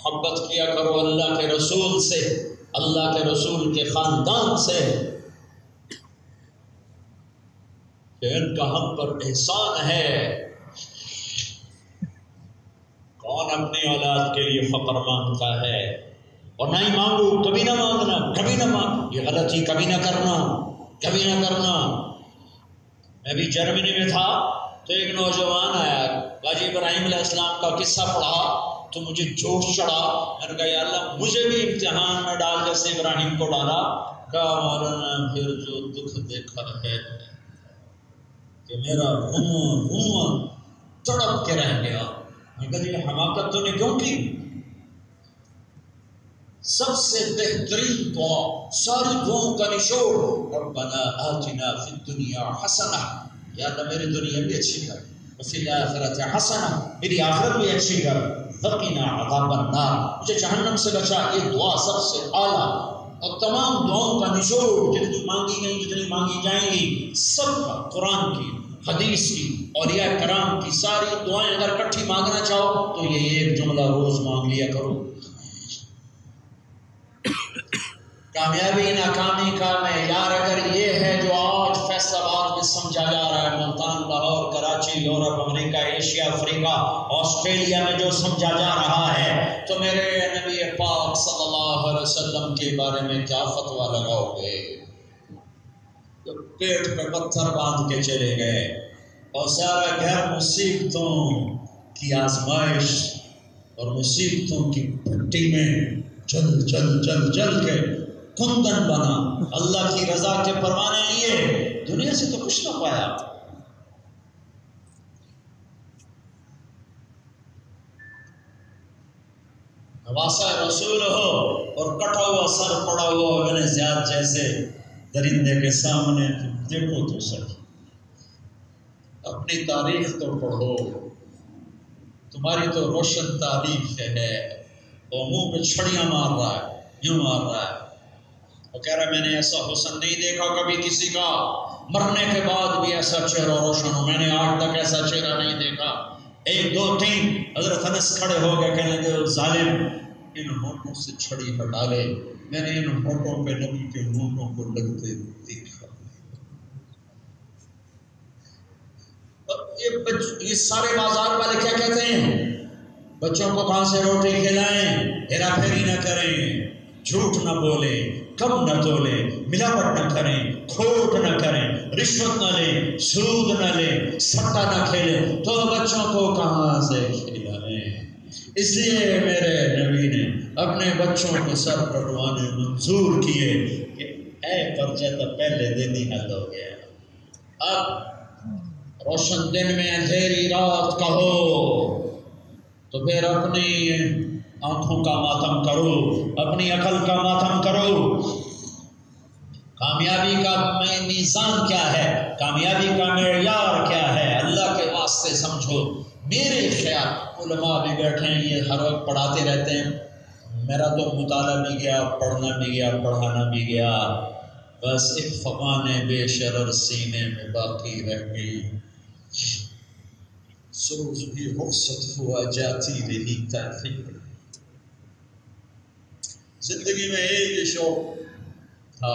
محبت کیا کرو اللہ کے رسول سے، اللہ کے رسول کے خاندان سے، کہ ان کا ہم پر احسان ہے۔ کون اپنی اولاد کے لیے فقر مانگتا ہے؟ اور نہ ہی مانگو، کبھی نہ مانگنا، کبھی نہ مانگ، یہ غلطی کبھی نہ کرنا، کبھی نہ کرنا۔ میں بھی جرمنی میں تھا تو ایک نوجوان آیا، حاجی ابراہیم علیہ السلام کا قصہ پڑھا تو مجھے جوش چڑھا۔ میں نے کہا یا اللہ مجھے بھی امتحان میں ڈال جیسے ابراہیم کو ڈالا۔ کہا مولانا پھر جو دکھ دیکھا ہے کہ میرا منہ تڑپ کے رہ گیا۔ میں کہا یہ حماقت تو نے کیوں کی؟ سب سے بہترین دعا، ساری دعاؤں کا نچوڑ، ربنا آتنا فی الدنیا حسنہ، یا اللہ میری دنیا بھی اچھی کر، وفی الآخرۃ حسنہ، میری آخرت بھی اچھی کر، وقنا عذاب النار، مجھے جہنم سے بچا۔ یہ دعا سب سے اعلیٰ اور تمام دعاؤں کا نچوڑ، جتنی مانگی گئی جتنی مانگی جائیں گی، سب کا قرآن کی، حدیث کی، اولیاء کرام کی ساری دعائیں اگر اکٹھی مانگنا چاہو تو یہ ایک جملہ روز مانگ لیا کرو۔ کامیابی ناکامی کا معیار اگر یہ ہے جو آج فیصل آباد میں سمجھا جا رہا ہے، ملتان، لاہور، کراچی، یورپ، امریکہ، ایشیا، افریقہ، آسٹریلیا میں جو سمجھا جا رہا ہے، تو میرے نبی پاک صلی اللہ علیہ وسلم کے بارے میں کیا فتویٰ لگاؤ گے؟ جو پیٹ پہ پتھر باندھ کے چلے گئے اور سارا گھر مصیبتوں کی آزمائش اور مصیبتوں کی پھٹی میں جل کے کندن بنا، اللہ کی رضا کے پروانے لیے دنیا سے تو کچھ نہ پایا۔ نواسہ رسول ہو اور کٹا ہوا سر پڑا ہوا ابن زیاد جیسے درندے کے سامنے دیکھو تو سچ، اپنی تاریخ تو پڑھو، تمہاری تو روشن تاریخ ہے۔ اور منہ پہ چھڑیاں مار رہا ہے، یوں مار رہا ہے، وہ کہہ رہا ہے میں نے ایسا حسن نہیں دیکھا کبھی کسی کا، مرنے کے بعد بھی ایسا چہرہ روشن ہو، میں نے آج تک ایسا چہرہ نہیں دیکھا۔ ایک دو تین حضرت انس کھڑے ہو گئے، کہنے لگے ظالم ان ہونٹوں سے چھڑی ہٹا لے، میں نے ان ہونٹوں پہ نبی کے ہونٹوں کو لگتے دیکھا۔ یہ سارے بازار والے کیا کہتے ہیں؟ بچوں کو کہاں سے روٹی کھلائیں، ہیرا پھیری نہ کریں، جھوٹ نہ بولیں، کم نہ تولیں، ملاوٹ نہ کریں، کھوٹ نہ کریں، رشوت نہ لیں، سود نہ لیں، سٹا نہ کھیلیں، تو بچوں کو کہاں سے کھلائیں؟ اس لیے میرے نبی نے اپنے بچوں کے سر کٹوانے منظور کیے کہ اے پرچہ تو پہلے دن ہی حل ہو گیا، اب روشن دن میں اندھیری رات کا ہو تو پھر اپنی آنکھوں کا ماتم کرو، اپنی عقل کا ماتم کرو۔ کامیابی کا میزان کیا ہے، کامیابی کا معیار کیا ہے، اللہ کے واسطے سمجھو۔ میرے خیال علماء بھی بیٹھے ہیں، یہ ہر وقت پڑھاتے رہتے ہیں، میرا تو مطالعہ بھی گیا، پڑھنا بھی گیا، پڑھانا بھی گیا، بس ایک فغان بے شرر سینے میں باقی رہ گئی، سوز بھی رخصت ہوا جاتی رہی تاخیر۔ زندگی میں ایک شوق تھا،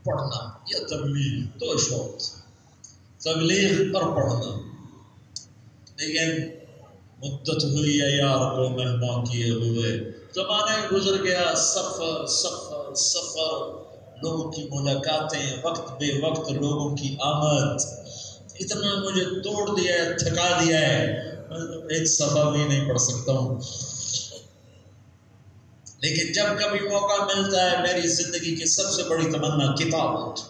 پڑھنا یا تبلیغ، دو شوق تھے، تبلیغ اور پڑھنا، لیکن مدت ہوئی ہے یار کو مہمان کیے ہوئے، زمانہ گزر گیا، سفر سفر سفر، لوگوں کی ملاقاتیں، وقت بے وقت لوگوں کی آمد، اتنا مجھے توڑ دیا ہے، تھکا دیا ہے، ایک صفحہ بھی نہیں پڑھ سکتا ہوں۔ لیکن جب کبھی موقع ملتا ہے، میری زندگی کی سب سے بڑی تمنا کتاب ہوتی۔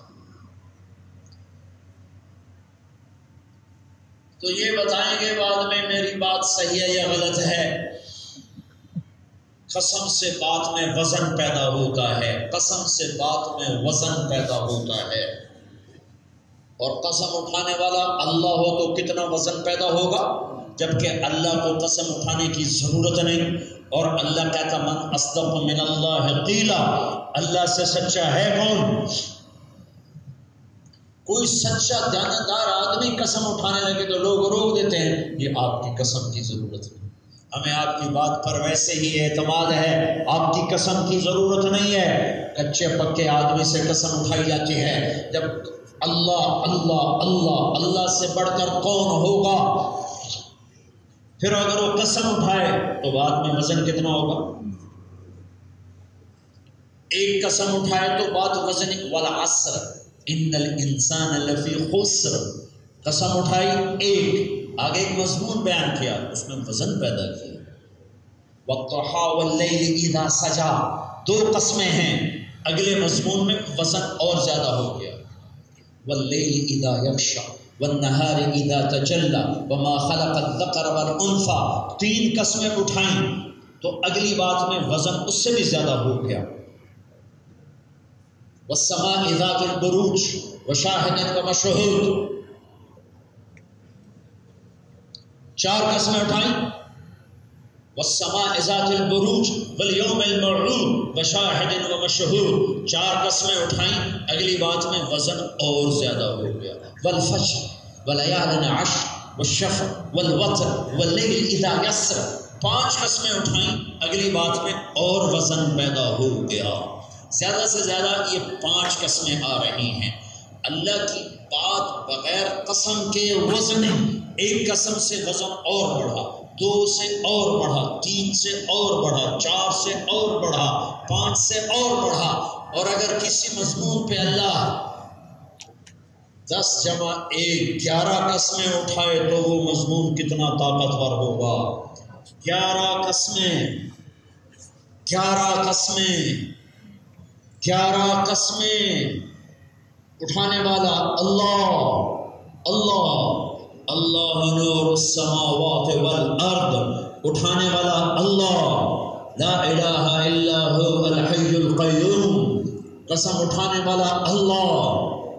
تو یہ بتائیں گے بعد میں میری بات صحیح ہے یا غلط ہے۔ قسم سے بات میں وزن پیدا ہوتا ہے، قسم سے بات میں وزن پیدا ہوتا ہے، اور قسم اٹھانے والا اللہ ہو تو کتنا وزن پیدا ہوگا، جبکہ اللہ کو قسم اٹھانے کی ضرورت نہیں، اور اللہ کہتا من اصدق من اللہ قیلا، اللہ سے سچا ہے کون؟ کوئی سچا دیانتدار آدمی قسم اٹھانے لگے تو لوگ روک دیتے ہیں، یہ آپ کی قسم کی ضرورت نہیں، ہمیں آپ کی بات پر ویسے ہی اعتماد ہے، آپ کی قسم کی ضرورت نہیں ہے۔ کچے پکے آدمی سے قسم اٹھائی جاتی ہے، جب اللہ اللہ اللہ اللہ سے بڑھ کر کون ہوگا؟ پھر اگر وہ قسم اٹھائے تو بعد میں وزن کتنا ہوگا؟ ایک قسم اٹھائے تو بات وزن، والعصر ان الانسان لفی خسر، قسم اٹھائی ایک، آگے ایک مضمون بیان کیا، اس میں وزن پیدا کیا۔ والضحی واللیل اذا سجا، دو قسمیں ہیں، اگلے مضمون میں وزن اور زیادہ ہو گیا۔ واللیل اذا یغشی والنہار اذا تجلی وما خلق الذکر والانثی، تین قسمیں اٹھائیں تو اگلی بات میں وزن اس سے بھی زیادہ ہو گیا۔ والسماء ذات البروج وشاہد ومشہود، چار قسمیں اٹھائیں، والسماء ذات البروج والیوم الموعود وشاہد ومشہود، چار قسمیں اٹھائیں، اگلی بات میں وزن اور زیادہ ہو گیا۔ والفجر ولیال عشر والشفع والوتر واللیل اذا یسر، پانچ قسمیں اٹھائیں، اگلی بات میں اور وزن پیدا ہو گیا۔ زیادہ سے زیادہ یہ پانچ قسمیں آ رہی ہیں۔ اللہ کی بات بغیر قسم کے وزن، ایک قسم سے وزن اور بڑھا، دو سے اور بڑھا، تین سے اور بڑھا، چار سے اور بڑھا، پانچ سے اور بڑھا، اور اگر کسی مضمون پہ اللہ 10 جمع 1 11 قسمیں اٹھائے تو وہ مضمون کتنا طاقتور ہوگا۔ 11 قسمیں، 11 قسمیں، 11 قسمیں اٹھانے والا اللہ اللہ اللہ نور السماوات والارض، اٹھانے والا اللہ، لا الہ الا هو الحی القیوم، قسم اٹھانے والا اللہ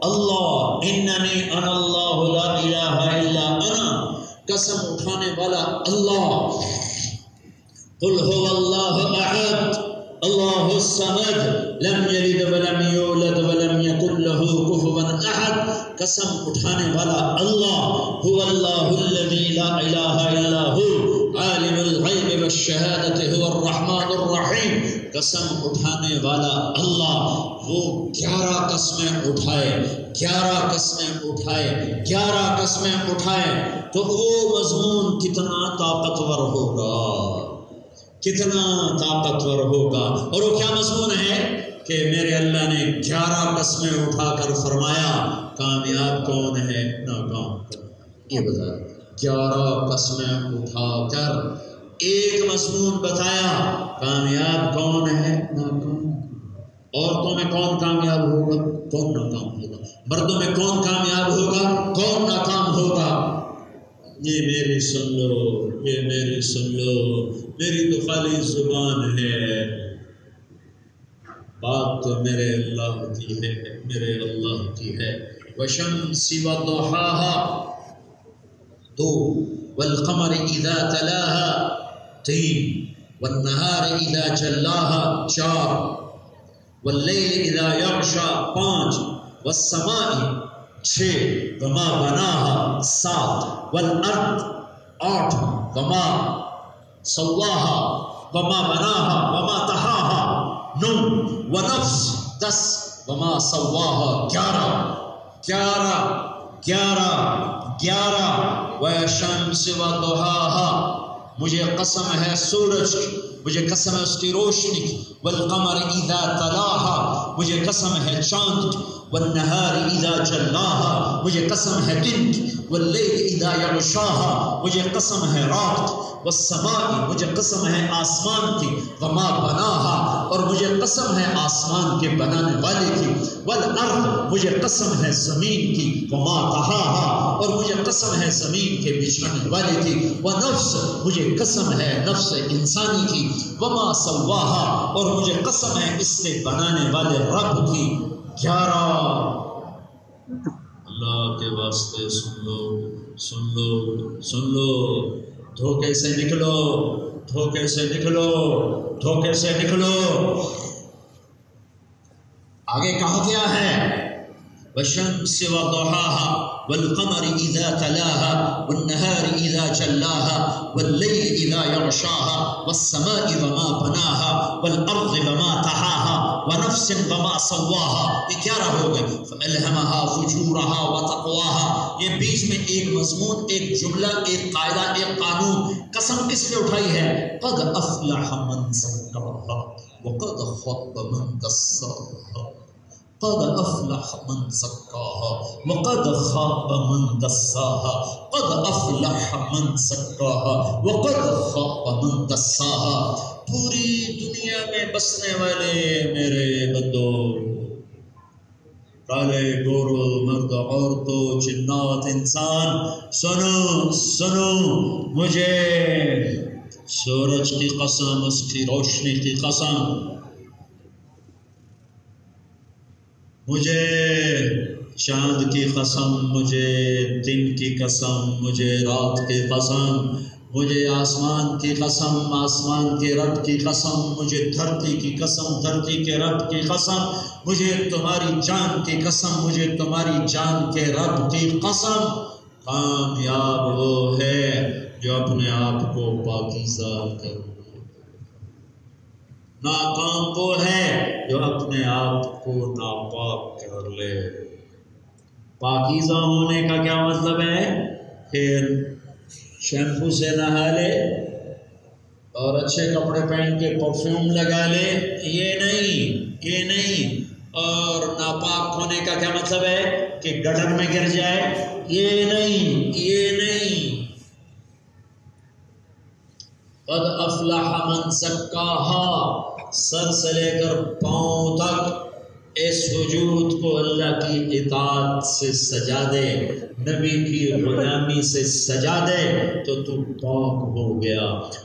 اللہ، اننی انا اللہ لا الہ الا انا، قسم اٹھانے والا اللہ، قل هو اللہ احد اللہ الصمد لم یلد ولم یولد ولم یکن له کفوا احد، قسم اٹھانے والا اللہ، هو اللہ الذی لا الہ الا هو عالم الغیب والشہادۃ هو الرحمن الرحیم، قسم اٹھانے والا اللہ، وہ 11 قسمیں اٹھائے، 11 قسمیں اٹھائے، 11 قسمیں اٹھائے تو وہ مضمون کتنا طاقتور ہوگا، کتنا طاقتور ہوگا۔ اور وہ کیا مضمون ہے کہ میرے اللہ نے 11 قسمیں اٹھا کر فرمایا کامیاب کون ہے ناکام کون، یہ بتایا 11 قسمیں اٹھا کر ایک مضمون بتایا، کامیاب کون ہے ناکام۔ عورتوں میں کون کامیاب ہوگا، کون ناکام ہوگا، مردوں میں کون کامیاب ہوگا، کون ناکام ہوگا، یہ میری سن لو، یہ میری سن لو، میری تو خالی زبان ہے، بات تو میرے اللہ کی ہے، میرے اللہ کی ہے۔ وَشَمْسِ وَضُحَاهَا 2، وَالْقَمَرِ إِذَا تَلَاهَا 3، وَالنَّهَارِ إِذَا جَلَّاهَا 4، وَاللَّيْلِ إِذَا يَغْشَىٰ 5، وَالسَّمَاءِ 6، وَمَا بَنَاهَا 7، وَالْأَرْضِ 8، وَمَا سَوَّاهَا وَمَا بَنَاهَا وَمَا طَحَاهَا 9، وَنَفْسٍ 10، وَمَا سَوَّاهَا 11، وَالشَّمْسِ وَضُحَاهَا، مجھے قسم ہے سورج کی، مجھے قسم ہے اس کی روشنی کی، والقمر اذا تلاها، مجھے قسم ہے چاند کی، والنہار اذا جلاها، مجھے قسم ہے دن کی، واللیل اذا یغشاها، مجھے قسم ہے رات کی، والسماء، مجھے قسم ہے آسمان کی، وما بناها، اور مجھے قسم ہے آسمان کے بنانے والے کی، والارض، مجھے قسم ہے زمین کی، وما طحاها، اور مجھے قسم ہے زمین کے بچھانے والے کی، ونفس، مجھے قسم ہے نفس انسانی کی، وما سواها، اور مجھے قسم ہے اس سے بنانے والے رب کی۔ 11، اللہ کے واسطے سن لو، سن لو، سن لو، دھوکے سے نکلو، دھوکے سے نکلو، دھوکے سے نکلو۔ آگے کہا گیا ہے والشمس وضحاها والقمر إذا تلاها والنهار إذا جلاها والليل إذا يغشاها والسماء وما بناها والأرض وما طحاها ونفس وما سواها. یہ 11 ہو گئے. فألهمها فجورها وتقواها. یہ بیچ میں ایک مضمون، ایک جملہ، ایک قاعدہ، ایک قانون. قسم کس نے اٹھائی ہے؟ قد افلح من زکاها وقد خاب من دساها. قد افلح من زکاها وقد خاب من دساها. قد افلح من زکاها وقد خاب من دساها. پوری دنیا میں بسنے والے میرے بندو، کالے گورو مرد عورتوں جنات انسان، سنو سنو، مجھے سورج کی قسم، اس کی روشنی کی قسم، مجھے چاند کی قسم، مجھے دن کی قسم، مجھے رات کی قسم، مجھے آسمان کی قسم، آسمان کے رب کی قسم، مجھے دھرتی کی قسم، دھرتی کے رب کی قسم، مجھے تمہاری جان کی قسم، مجھے تمہاری جان کے رب کی قسم. کامیاب وہ ہے جو اپنے آپ کو پاکیزہ کر لے. ناکام وہ ہے جو اپنے آپ کو ناپاک کر لے. پاکیزہ ہونے کا کیا مطلب ہے؟ پھر شیمپو سے نہا لے اور اچھے کپڑے پہن کے پرفیوم لگا لے، یہ نہیں، یہ نہیں. اور ناپاک ہونے کا کیا مطلب ہے؟ کہ گٹر میں گر جائے، یہ نہیں، یہ نہیں. قد افلح من زکاها، سر سے لے کر پاؤں تک اس وجود کو اللہ کی اطاعت سے سجا دے، نبی کی غلامی سے سجا دے تو تو پاک ہو گیا.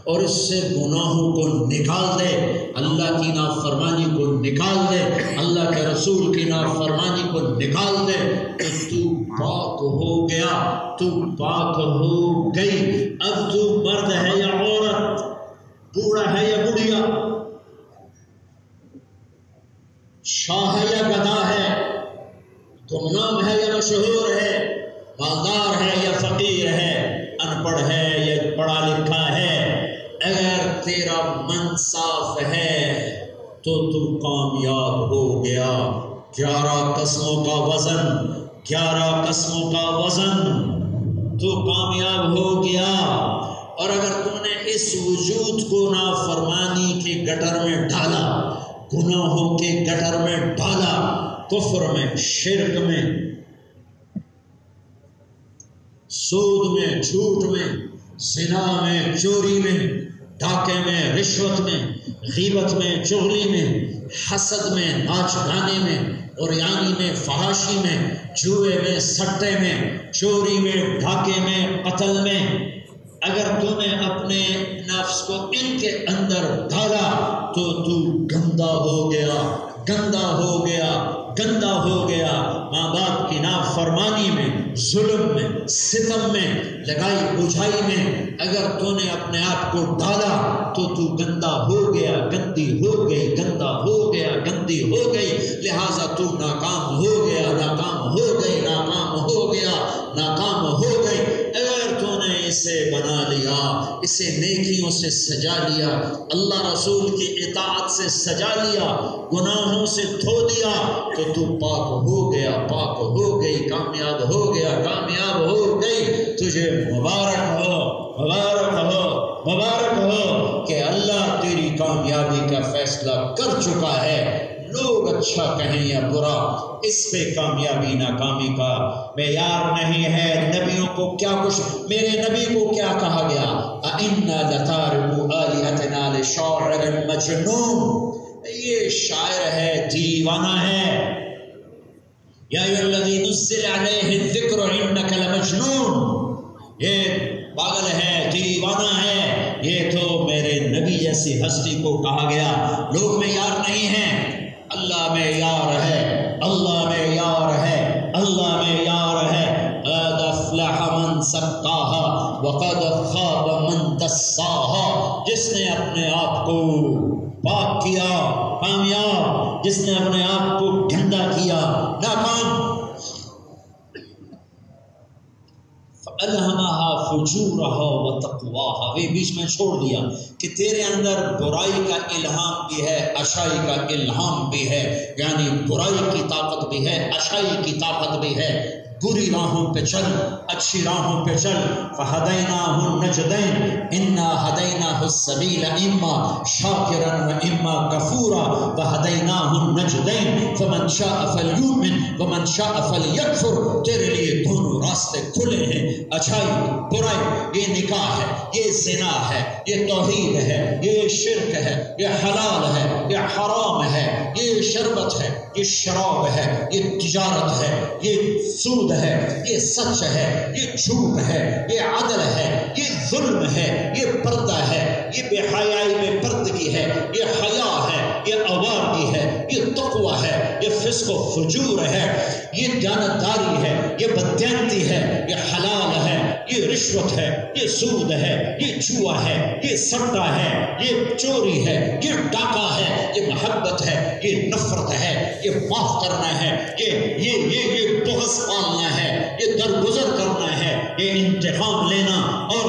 اور اس سے گناہوں کو نکال دے، اللہ کی نافرمانی کو نکال دے، اللہ کے رسول کی نافرمانی کو نکال دے تو تو پاک ہو گیا، تو پاک ہو گئی. اب تو مرد ہے یا عورت، بوڑھا ہے یا بڑھیا، شاہ ہے یا گدھا ہے، گمنام ہے یا مشہور ہے، مالدار ہے یا فقیر ہے، ان پڑھ ہے یا پڑھا لکھا ہے، اگر تیرا من صاف ہے تو تو کامیاب ہو گیا. 11 قسموں کا وزن، 11 قسموں کا وزن، تو کامیاب ہو گیا. اور اگر تم نے اس وجود کو نافرمانی کے گٹر میں ڈالا، گناہوں کے گٹر میں ڈالا، کفر میں، شرک میں، سود میں، جھوٹ میں، زنا میں، چوری میں، ڈاکے میں، رشوت میں، غیبت میں، چغلی میں، حسد میں، ناچ گانے میں، عریانی میں، فحاشی میں، جوئے میں، سٹے میں، چوری میں، ڈاکے میں، قتل میں، اگر تو نے اپنے نفس کو ان کے اندر ڈالا تو تو گندا ہو گیا، گندا ہو گیا، گندا ہو گیا. ماں باپ کی نافرمانی میں، ظلم میں، ستم میں، لگائی بجھائی میں اگر تو نے اپنے آپ کو ڈالا تو تو گندا ہو گیا، گندی ہو گئی، گندا ہو گیا، گندی ہو گئی. لہٰذا تو ناکام ہو گیا، ناکام ہو گئی، ناکام ہو گیا، ناکام ہو گئی. اگر تو نے اسے بنا لیا، اسے نیکیوں سے سجا لیا، اللہ رسول کی اطاعت سے سجا لیا، گناہوں سے دھو دیا تو تو پاک ہو گیا، پاک ہو گئی، کامیاب ہو گیا، کامیاب ہو گئی. تجھے مبارک ہو، مبارک ہو، مبارک ہو کہ اللہ تیری کامیابی کا فیصلہ کر چکا ہے. لوگ اچھا کہیں یا برا، اس پہ کامیابی ناکامی کا معیار نہیں ہے. نبیوں کو کیا کچھ، میرے نبی کو کیا کہا گیا؟ اَإِنَّا لَتَارِكُو آلِهَتِنَا لِشَاعِرٍ مَجْنُونٍ، یہ شاعر ہے، دیوانہ ہے. یا ایھا الذی نزل علیہ الذکر انک لمجنون، یہ پاگل ہے، دیوانہ ہے. یہ تو میرے نبی جیسی ہستی کو کہا گیا. لوگ معیار نہیں ہیں، اللہ معیار ہے، اللہ معیار ہے، اللہ معیار ہے. قد افلح من زکاها وقد خاب من دساها. جس نے اپنے آپ کو پاک کیا کامیاب، جس نے اپنے آپ کو گندا کیا ناکام. فَأَلْهَمَهَا فُجُورَهَا وَتَقْوَاهَا، وہ بیچ میں چھوڑ دیا کہ تیرے اندر برائی کا الہام بھی ہے، اچھائی کا الہام بھی ہے، یعنی برائی کی طاقت بھی ہے، اچھائی کی طاقت بھی ہے۔ بری راہوں پہ چل، اچھی راہوں پہ چل۔ فَهَدَيْنَاهُ النَّجْدَيْنِ إِنَّا هَدَيْنَاهُ السَّبِيلَ إِمَّا شَاكِرًا وَإِمَّا كَفُورًا وَهَدَيْنَاهُ النَّجْدَيْنِ فَمَنْ شَاءَ فَلْيُؤْمِنْ وَمَنْ شَاءَ فَلْيَكْفُرْ، تیرے لیے دونوں راستے کھلے ہیں، اچھائی برائی، یہ نکاح ہے، یہ زنا ہے، یہ توحید ہے، یہ شرک ہے، یہ حلال ہے، یہ حرام ہے، یہ شربت ہے، یہ شراب ہے، یہ تجارت ہے، یہ سود ہے، یہ سچ ہے، یہ جھوٹ ہے، یہ عدل ہے، یہ ظلم ہے، یہ پردہ ہے، یہ بے حیائی میں پردگی ہے، یہ حیا ہے، یہ آوارگی ہے، یہ تقوی ہے، یہ فسق و فجور ہے، یہ دیانتداری ہے، یہ بددیانتی ہے، یہ حلال ہے، یہ رشوت ہے، یہ سود ہے، یہ جوا ہے، یہ سٹا ہے، یہ چوری ہے، یہ ڈاکہ ہے، یہ محبت ہے، یہ نفرت ہے، یہ معاف کرنا ہے، یہ بغض پالنا ہے، یہ درگزر کرنا ہے، یہ انتقام لینا اور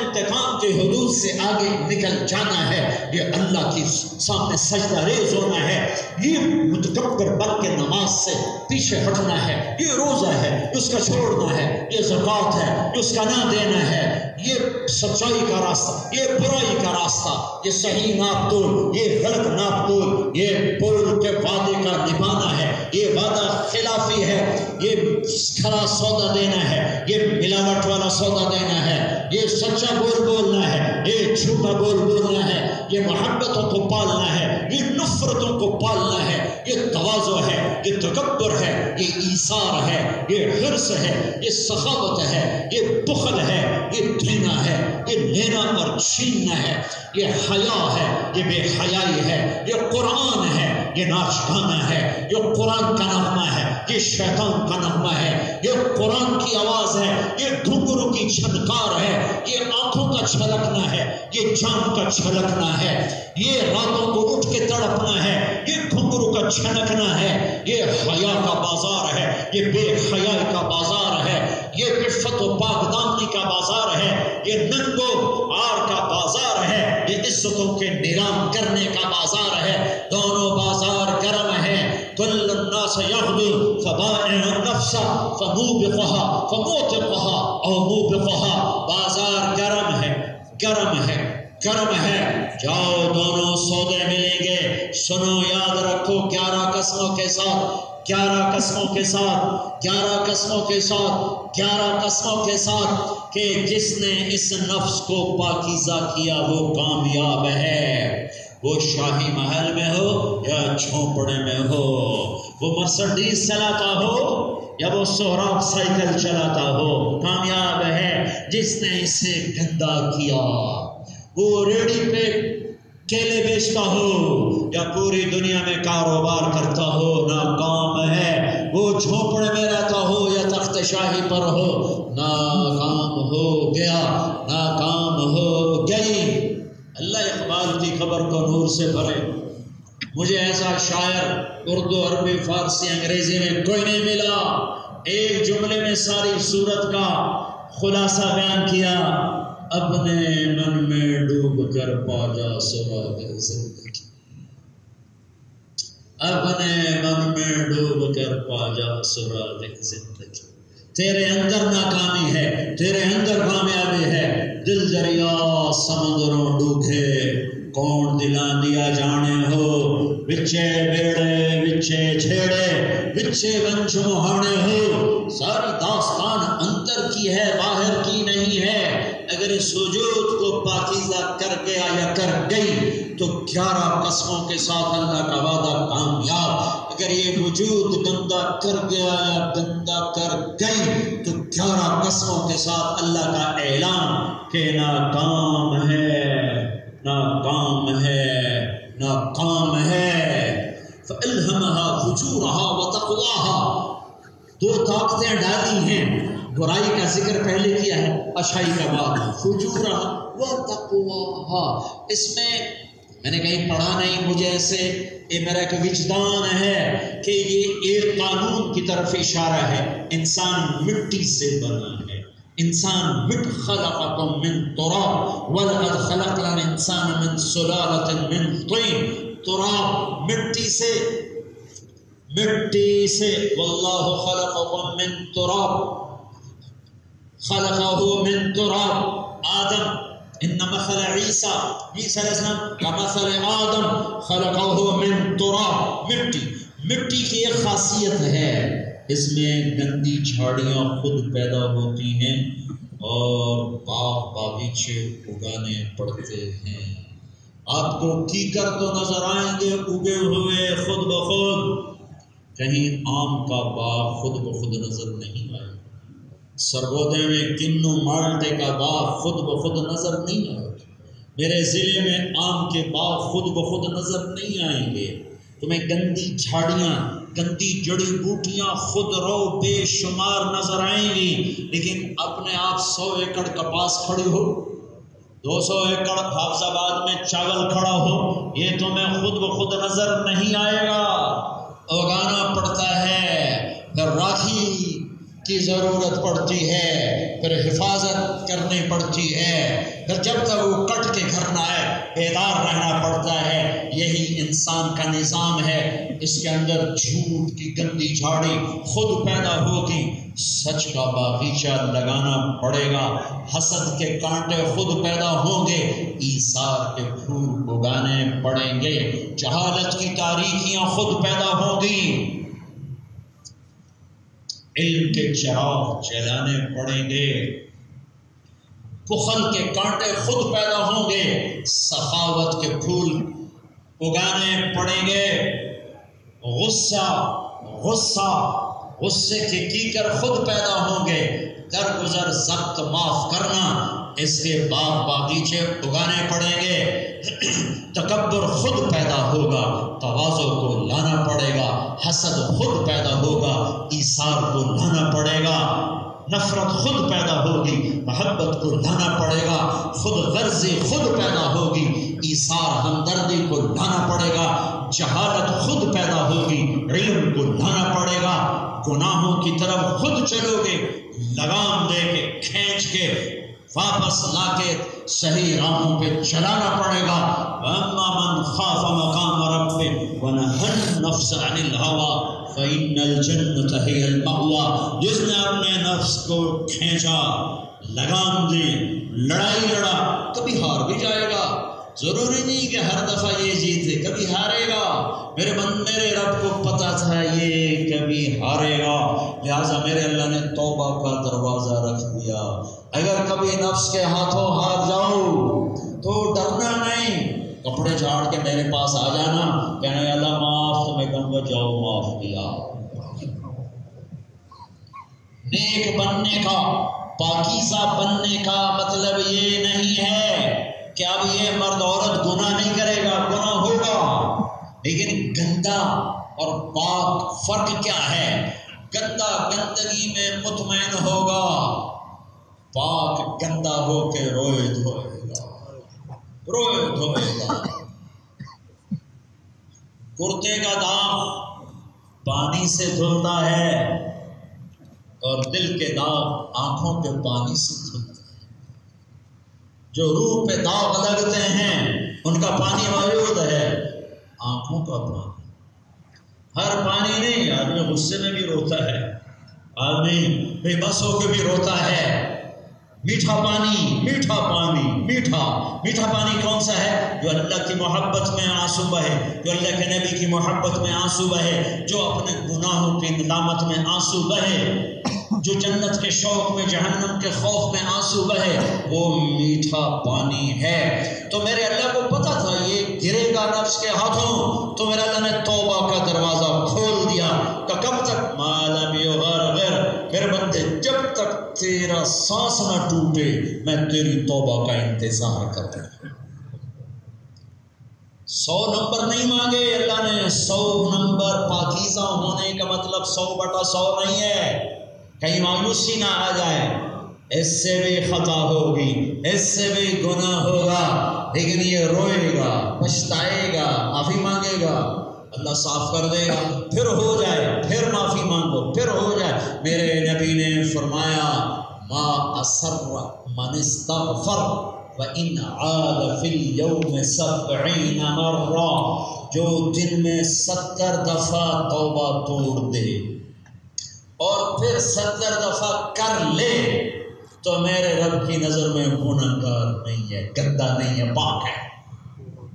انتقام کے حدود سے آگے نکل جانا ہے، یہ اللہ کی سامنے سجدہ ریز ہونا ہے، یہ متکبر بن کے نماز سے پیچھے ہٹنا ہے، یہ روزہ ہے اس کا چھوڑنا ہے، یہ زکوٰۃ ہے اس کا نہ دینا ہے، یہ سچائی کا راستہ، یہ برائی کا راستہ، یہ صحیح ناپ تول، یہ غلط ناپ تول، یہ بول کے وعدے کا نبھانا ہے، یہ وعدہ خلافی ہے، یہ کھرا سودا دینا ہے، یہ ملاوٹ والا سودا دینا ہے، یہ سچا بول بولنا ہے، یہ جھوٹا بول بولنا ہے، یہ محبتوں کو پالنا ہے، یہ نفرتوں کو پالنا ہے، یہ تواضع ہے، یہ تکبر ہے، یہ ایثار ہے، یہ حرص ہے، یہ سخاوت ہے، یہ بخل ہے، یہ دینا ہے، یہ لینا اور چھیننا ہے، یہ حیا ہے، یہ بے حیائی ہے، یہ قرآن ہے، یہ ناچ گانا ہے، یہ قرآن کا نغمہ ہے، یہ شیطان کا نغمہ ہے، یہ قرآن کی آواز ہے، یہ گھنگرو کی چھنکار ہے، یہ آنکھوں کا چھلکنا ہے، یہ جان کا چھلکنا ہے، یہ راتوں کو اٹھ کے تڑپنا ہے، یہ گھنگرو کا چھنکنا ہے، یہ حیا کا بازار ہے، یہ بے حیائی کا بازار ہے، یہ عفت و پاک دامنی کا بازار ہے، یہ ننگو آر کا بازار ہے، یہ عزتوں کے نیلام کرنے کا بازار ہے، دونوں بازار گرم ہے، کل الناس یغدو فبائع النفس فموبقها فموتقها او موبقها، بازار گرم ہے، گرم ہے، گرم ہے، جاؤ دونوں سودے ملیں گے، سنو یاد رکھو 11 قسموں کے ساتھ، 11 قسموں کے ساتھ، 11 قسموں کے ساتھ، 11 قسموں کے ساتھ کہ جس نے اس نفس کو پاکیزہ کیا وہ کامیاب ہے، وہ شاہی محل میں ہو یا جھونپڑے میں ہو، وہ مرسڈیز چلاتا ہو یا وہ سہراب سائیکل چلاتا ہو، کامیاب ہے جس نے اسے گندا کیا، وہ ریڑھی پہ کیلے بیچتا ہو یا پوری دنیا میں کاروبار کرتا ہو، ناکام ہے، وہ جھونپڑے میں رہتا ہو یا تخت شاہی پر ہو، ناکام ہو گیا، ناکام ہو گئی۔ اللہ اقبال کی قبر کو نور سے بھرے، مجھے ایسا شاعر اردو عربی فارسی انگریزی میں کوئی نہیں ملا، ایک جملے میں ساری صورت کا خلاصہ بیان کیا، اپنے من میں ڈوب کر پا جا سراغ زندگی، اپنے من میں ڈوب کر پا جا سراغ زندگی، تیرے اندر ناکامی ہے، تیرے اندر کامیابی ہے، دل دریا سمندروں ڈوبے، کون دلان دیا جانے ہو، بچے بیڑے بچے چھیڑے بچے بنچ مہانے ہو، ساری داستان اندر کی ہے باہر کی نہیں ہے، اگر اس وجود کو پاکیزہ کر گیا یا کر گئی تو 11 قسموں کے ساتھ اللہ کا وعدہ کامیاب، اگر یہ وجود گندا کر گیا یا گندا کر گئی تو 11 قسموں کے ساتھ اللہ کا اعلان کہ ناکام ہے، ناکام ہے، ناکام ہے۔ فَأَلْهَمَهَا فُجُورَهَا وَتَقْوَاهَا، 2 طاقتیں ڈالی ہیں، برائی کا ذکر پہلے کیا ہے، اچھائی کا بعد، فجورها وتقواها، اس میں نے کہیں پڑھا نہیں، مجھے ایسے یہ میرا ایک وجدان ہے کہ یہ ایک قانون کی طرف اشارہ ہے. انسان مٹی سے بنا ہے. انسان خلقکم من تراب ولقد خلقنا الانسان من سلالۃ من طین. تراب مٹی سے واللہ خلقکم من تراب خلقہ من تراب. آدم ان مثل عیسیٰ علیہ السلام کمثل آدم خلقہ من تراب. مٹی کی ایک خاصیت ہے، اس میں گندی جھاڑیاں خود پیدا ہوتی ہیں اور باغ باغیچے اگانے پڑتے ہیں. آپ کو کیکر تو نظر آئیں گے اگے ہوئے خود بخود، کہیں آم کا باغ خود بخود نظر نہیں آئے. سرگودے میں کنو مالٹے کا باغ خود بخود نظر نہیں آئے. میرے ضلع میں آم کے باغ خود بخود نظر نہیں آئیں گے. تمہیں گندی جھاڑیاں، گندی جڑی بوٹیاں خود رو بے شمار نظر آئیں گی، لیکن اپنے آپ 100 ایکڑ کپاس کھڑی ہو، 200 ایکڑ حافظ آباد میں چاول کھڑا ہو، یہ تمہیں خود بخود نظر نہیں آئے گا. اگانا پڑتا ہے، پھر راکھی کی ضرورت پڑتی ہے، پھر حفاظت کرنی پڑتی ہے، پھر جب تک وہ کٹ کے گھر نہ آئے بیدار رہنا پڑتا ہے. یہی انسان کا نظام ہے. اس کے اندر جھوٹ کی گندی جھاڑی خود پیدا ہوگی، سچ کا باغیچہ لگانا پڑے گا. حسد کے کانٹے خود پیدا ہوں گے، ایثار کے پھول اگانے پڑیں گے. جہالت کی تاریکیاں خود پیدا ہوں گی، علم کے چراغ جلانے پڑیں گے. بخل کے کانٹے خود پیدا ہوں گے، سخاوت کے پھول اگانے پڑیں گے. غصے کے کیکر خود پیدا ہوں گے. درگزر ضبط معاف کرنا، اس کے باغ باغیچے اگانے پڑیں گے. تکبر خود پیدا ہوگا، تواضع کو لانا پڑے گا. حسد خود پیدا ہوگا، ایثار کو لانا پڑے گا. نفرت خود پیدا ہوگی، محبت کو لانا پڑے گا. خود غرضی خود پیدا ہوگی، ایثار ہمدردی کو لانا پڑے گا. جہالت خود پیدا ہوگی، علم کو لانا پڑے گا. گناہوں کی طرف خود چلو گے، لگام دے کے کھینچ کے واپس لا کے صحیح راہوں پہ چلانا پڑے گا. وَأَمَّا مَنْ خَافَ مَقَامَ رَبِّهِ وَنَهَى النَّفْسَ عَنِ الْهَوَىٰ فَإِنَّ الْجَنَّةَ هِيَ الْمَأْوَىٰ. جس نے اپنے نفس کو کھینچا، لگام دی، لڑائی لڑا، کبھی ہار بھی جائے گا. ضروری نہیں کہ ہر دفعہ یہ جیتے، کبھی ہارے گا. میرے رب کو پتا تھا یہ کبھی ہارے گا، لہٰذا میرے اللہ نے توبہ کا دروازہ رکھ دیا. اگر کبھی نفس کے ہاتھوں ہار جاؤ تو ڈرنا نہیں، کپڑے جھاڑ کے میرے پاس آ جانا، کہنا اللہ معاف، تو میں کہوں گا جاؤ معاف کیا. نیک بننے کا، پاکیزہ بننے کا مطلب یہ نہیں ہے کہ اب یہ مرد عورت گناہ نہیں کرے گا، گناہ ہوگا، لیکن گندا اور پاک فرق کیا ہے؟ گندا گندگی میں مطمئن ہوگا، پاک گندا ہو کے روئے دھوئے گا. کرتے کا داغ پانی سے دھلتا ہے اور دل کے داغ آنکھوں کے پانی سے دھلتا ہے. جو روح پہ داغ لگتے ہیں ان کا پانی موجود ہے، آنکھوں کا پانی. ہر پانی نہیں، آدمی غصے میں بھی روتا ہے، آدمی بے بس ہو کے بھی روتا ہے. میٹھا پانی کون سا ہے؟ جو اللہ کی محبت میں آنسو بہے، جو اللہ کے نبی کی محبت میں آنسو بہے، جو اپنے گناہوں کی ندامت میں آنسو بہے، جو جنت کے شوق میں، جہنم کے خوف میں آنسو بہے، وہ میٹھا پانی ہے. تو میرے اللہ کو پتا تھا یہ گرے گا نفس کے ہاتھوں، تو میرے اللہ نے توبہ کا دروازہ کھول دیا. کہ کب تک؟ ما لم یغرغر، میرے بندے جب تک تیرا سانس نہ ٹوٹے میں تیری توبہ کا انتظار کرتا ہوں. 100 نمبر نہیں مانگے اللہ نے، 100 نمبر. پاکیزہ ہونے کا مطلب 100/100 نہیں ہے. کہیں مایوسی نہ آ جائے، اس سے بھی خطا ہوگی، اس سے بھی گناہ ہوگا، لیکن یہ روئے گا، پچھتائے گا، معافی مانگے گا. اللہ صاف کر دے گا، پھر ہو جائے، پھر معافی مانگو، پھر ہو جائے۔ میرے نبی نے فرمایا ما اسر من استغفر وان عاد فی اليوم 70 مرہ، جو دن میں 70 دفعہ توبہ توڑ دے اور پھر 70 دفعہ کر لے تو میرے رب کی نظر میں گناہ گار نہیں ہے، گندا نہیں ہے، پاک ہے۔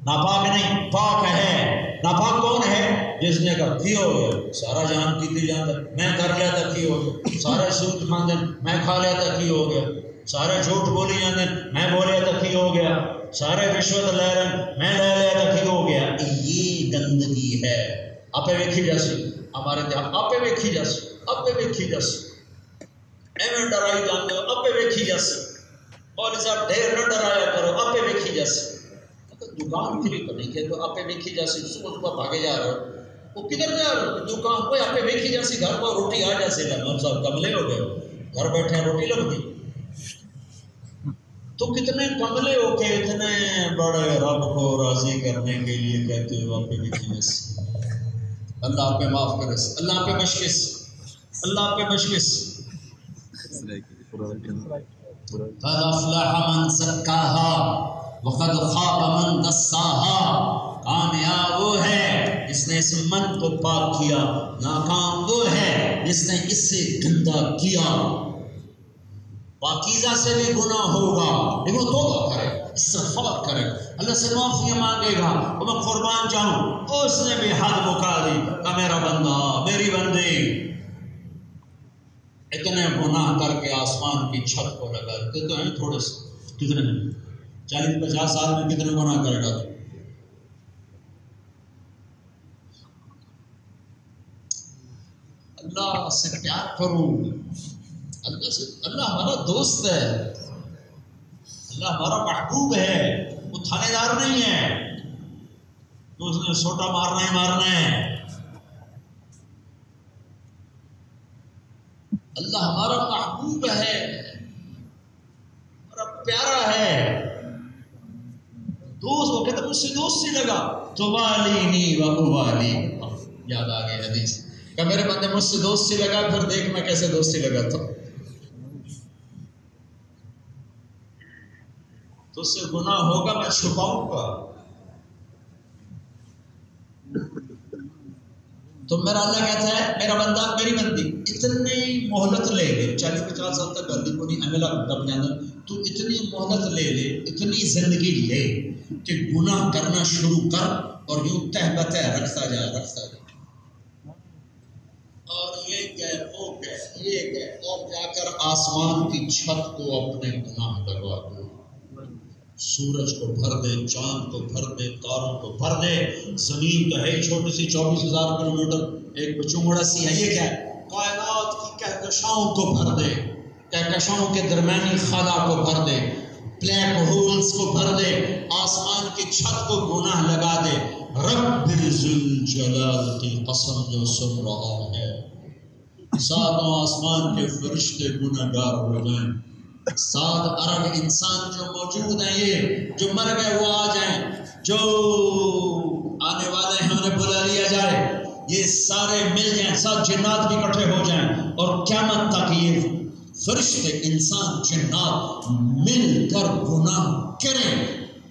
ناپاک نہیں، پاک ہے۔ ناپاک کون ہے؟ جس نے کہا کی ہو گیا، سارا جان کی جانتا، میں کر لیا تھا کی ہو گیا، سارے سود کھاندے میں کھا لیا تھا کی ہو گیا، سارے جھوٹ بولی جاندے میں بولیا تھا کی ہو گیا، سارے رشوت لے رہے میں لے لیا تھا کی ہو گیا۔ یہ گندگی ہے۔ آپ ویکھی جاسی ہمارے دیہات، آپ ویکھی جاسی، آپ ویکھی جاسی، ایویں ڈرائی جاندے ہو، آپ ویکھی جاسی، مولوی صاحب ڈھیر نہ ڈرایا کرو، آپ ویکھی جاسی۔ دکان کھلی تو نہیں کہ تو آپ ویکھی جاسی، صبح صبح بھاگے جا رہے ہو، وہ کدھر جا رہے ہو؟ دکان کوئی آپ ویکھی جاسی، گھر پر روٹی آ جاسی، مولوی صاحب کملے ہو گئے، گھر بیٹھے روٹی لگ گئی۔ تو کتنے کملے ہو کے اتنے بڑے رب کو راضی کرنے کے لیے کہتے ہو آپ ویکھی جاسی۔ اللہ آپ پہ معاف کرے، اللہ آپ پہ بخشش، اللہ آپ پہ بخشش۔ قد افلح من زکاها وقد خاب من دساها، کامیاب وہ ہے جس نے اس من کو پاک کیا، ناکام وہ ہے جس نے اس سے گندا کیا۔ پاکیزہ سے بھی گناہ ہوگا لیکن وہ توبہ کرے، استغفار کرے، اللہ سے معافی مانگے گا۔ اور میں قربان جاؤں، اس نے بھی حد مکا دی کہ میرا بندہ، میری بندی اتنے گناہ کر کے آسمان کی چھت کو لگا دیتے تو ہیں تھوڑے سے، کتنے 40-50 سال میں کتنے گناہ کرے گا؟ اللہ سے پیار کرو، اللہ سے، اللہ ہمارا دوست ہے، اللہ ہمارا محبوب ہے، وہ تھانے دار نہیں ہے تو اس نے سوٹا مارنا ہی مارنا ہے۔ اللہ ہمارا محبوب ہے، ہمارا پیارا ہے، دوست، وہ کہتے ہیں مجھ سے دوستی لگا تو والینی و ابالی، یاد آ گئی حدیث کہ میرے بندے مجھ سے دوستی لگا، پھر دیکھ میں کیسے دوستی لگا تھا۔ تو اس سے گناہ ہوگا میں چھپاؤں گا، تو میرا اللہ کہتا ہے میرا بندہ میری بندی اتنی مہلت لے لے، 40-50 سال تک گردی کو نہیں عملہ دب جانا، تو اتنی مہلت لے لے، اتنی زندگی لے کہ گناہ کرنا شروع کر اور یوں تہ بتہ رکھتا جا رکھتا جا، اور یہ کہ وہ کہ یہ کہ اور جا کر آسمان کی چھت کو اپنے گناہ لگوا دو، سورج کو بھر دے، چاند کو بھر دے، تاروں کو بھر دے، زمین تو ہے ہی چھوٹی سی 24,000 کلومیٹر ایک چنگڑا سی ہے، یہ کیا ہے؟ کائنات کی کہکشاؤں کو بھر دے، کہکشاؤں کے درمیانی خلا کو بھر دے، بلیک ہولز کو بھر دے، آسمان کی چھت کو گناہ لگا دے۔ رب ذوالجلال کی قسم جو سن رہا ہے، ساتوں آسمان کے فرشتے گناہ گار ہو جائیں، 7 ارب انسان جو موجود ہیں، یہ جو مر گئے وہ آ جائیں، جو آنے والے ہیں انہیں بلا لیا جائے، یہ سارے مل جائیں، 7 جنات بھی اکٹھے ہو جائیں اور قیامت تک یہ فرشتے انسان جنات مل کر گناہ کریں،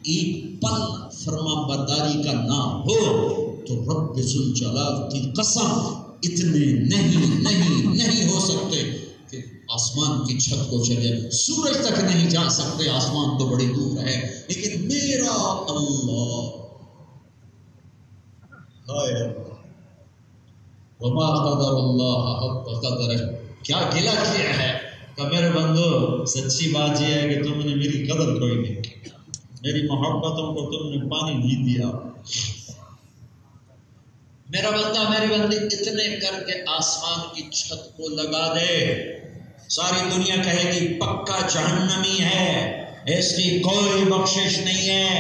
ایک پل فرما برداری کا نام ہو تو رب ذوالجلال کی قسم اتنے نہیں ہو سکتے کہ آسمان کی چھت کو چلے، سورج تک نہیں جا سکتے، آسمان تو بڑی دور ہے، لیکن میرا اللہ وما قدر اللہ حق قدرہ، کیا گلہ کیا ہے کہ میرے بندو سچی بات یہ ہے کہ تم نے میری قدر کوئی نہیں کی، میری محبتوں کو تم نے پانی نہیں دیا۔ میرا بندہ میری بندی اتنے کر کے آسمان کی چھت کو لگا دے، ساری دنیا کہے گی پکا جہنمی ہے، اس کی کوئی بخشش نہیں ہے،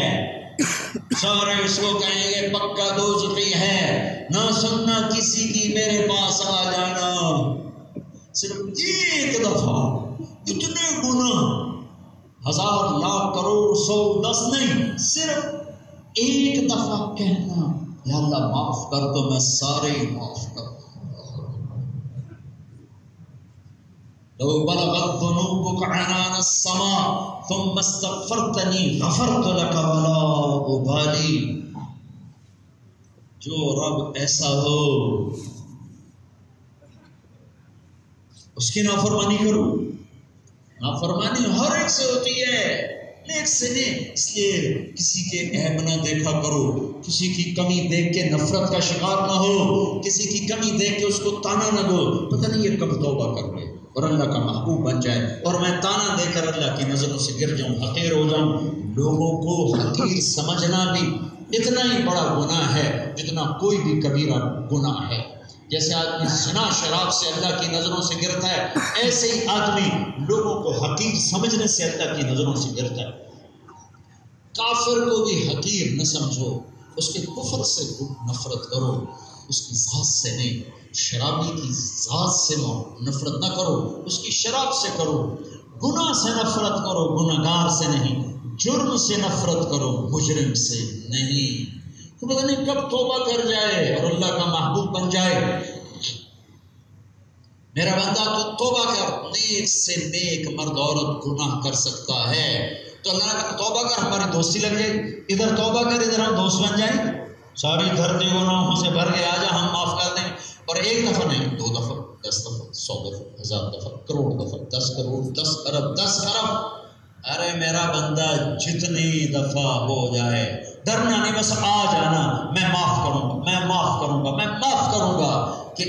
سارے اس کو کہیں گے پکا دوزخی ہے، نہ سننا کسی کی، میرے پاس آ جانا۔ صرف ایک دفعہ اتنے گناہ 1000 لاکھ کروڑ 100 10 نہیں، صرف ایک دفعہ کہنا یا اللہ معاف کر تو میں سارے ہی معاف کر دوں. لو بلغت ذنوبك عنان السماء ثم استغفرتني غفرت لك ولا ابالي. جو رب ایسا ہو اس کی نافرمانی کرو. نافرمانی ہر ایک سے ہوتی ہے، ایک سے نہیں. اس لیے کسی کے عیب نہ دیکھا کرو، کسی کی کمی دیکھ کے نفرت کا شکار نہ ہو، کسی کی کمی دیکھ کے اس کو تانا نہ دو. پتہ نہیں یہ کب توبہ کر لے اور اللہ کا محبوب بن جائے اور میں تانا دے کر اللہ کی نظروں سے گر جاؤں، حقیر ہو جاؤں. لوگوں کو حقیر سمجھنا بھی اتنا ہی بڑا گناہ ہے جتنا کوئی بھی کبیرہ گناہ ہے. جیسے آدمی زنا شراب سے اللہ کی نظروں سے گرتا ہے، ایسے ہی آدمی لوگوں کو حقیر سمجھنے سے اللہ کی نظروں سے گرتا ہے. کافر کو بھی حقیر نہ سمجھو، اس کے کفر سے نفرت کرو، اس کی ذات سے نہیں. شرابی کی ذات سے نفرت نہ کرو، اس کی شراب سے کرو. گناہ سے نفرت کرو، گناہگار سے نہیں. جرم سے نفرت کرو، مجرم سے نہیں. تو پتہ نہیں کب توبہ کر جائے اور اللہ کا محبوب بن جائے. میرا بندہ تو توبہ کر. نیک سے نیک مرد عورت گناہ کر سکتا ہے تو اللہ نے کہا توبہ کر، ہماری دوستی لگ جائے. ادھر توبہ کر، ادھر ہم دوست بن جائیں. ساری دھرتی گناہوں سے بھر کے آ جا، ہم معاف کر دیں. اور ایک دفعہ نہیں، 2 دفعہ، 10 دفعہ، 100 دفعہ، 1000 دفعہ، کروڑ دفعہ، 10 کروڑ، 10 ارب، 10 ارب. ارے میرا بندہ جتنی دفعہ ہو جائے ڈرنا نہیں، بس آ جانا. میں معاف کروں گا، میں معاف کروں گا، میں معاف کروں گا. کہ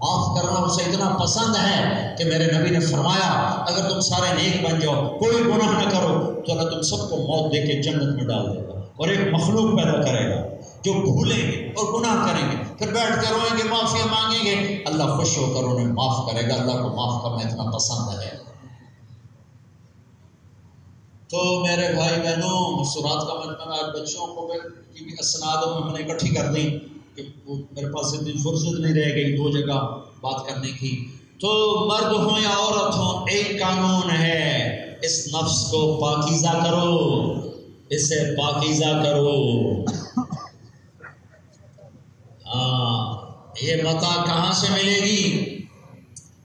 معاف کرنا اسے اتنا پسند ہے کہ میرے نبی نے فرمایا اگر تم سارے نیک بن جاؤ، کوئی گناہ نہ کرو، تو اللہ تم سب کو موت دے کے جنت میں ڈال دے گا اور ایک مخلوق پیدا کرے گا جو بھولیں گے اور گناہ کریں گے، پھر بیٹھ کر روئیں گے، معافیا مانگیں گے. اللہ خوش ہو کر انہیں معاف کرے گا. اللہ کو معاف کرنا اتنا پسند ہے. تو میرے بھائی بہنوں، مسورات کا مجمع آج بچوں کو کی بھی اسنادوں میں ہم نے اکٹھی کر دیں کہ میرے پاس اتنی فرصت نہیں رہ گئی 2 جگہ بات کرنے کی. تو مرد ہوں یا عورت ہوں، ایک قانون ہے، اس نفس کو پاکیزہ کرو، اسے پاکیزہ کرو. یہ متاع کہاں سے ملے گی؟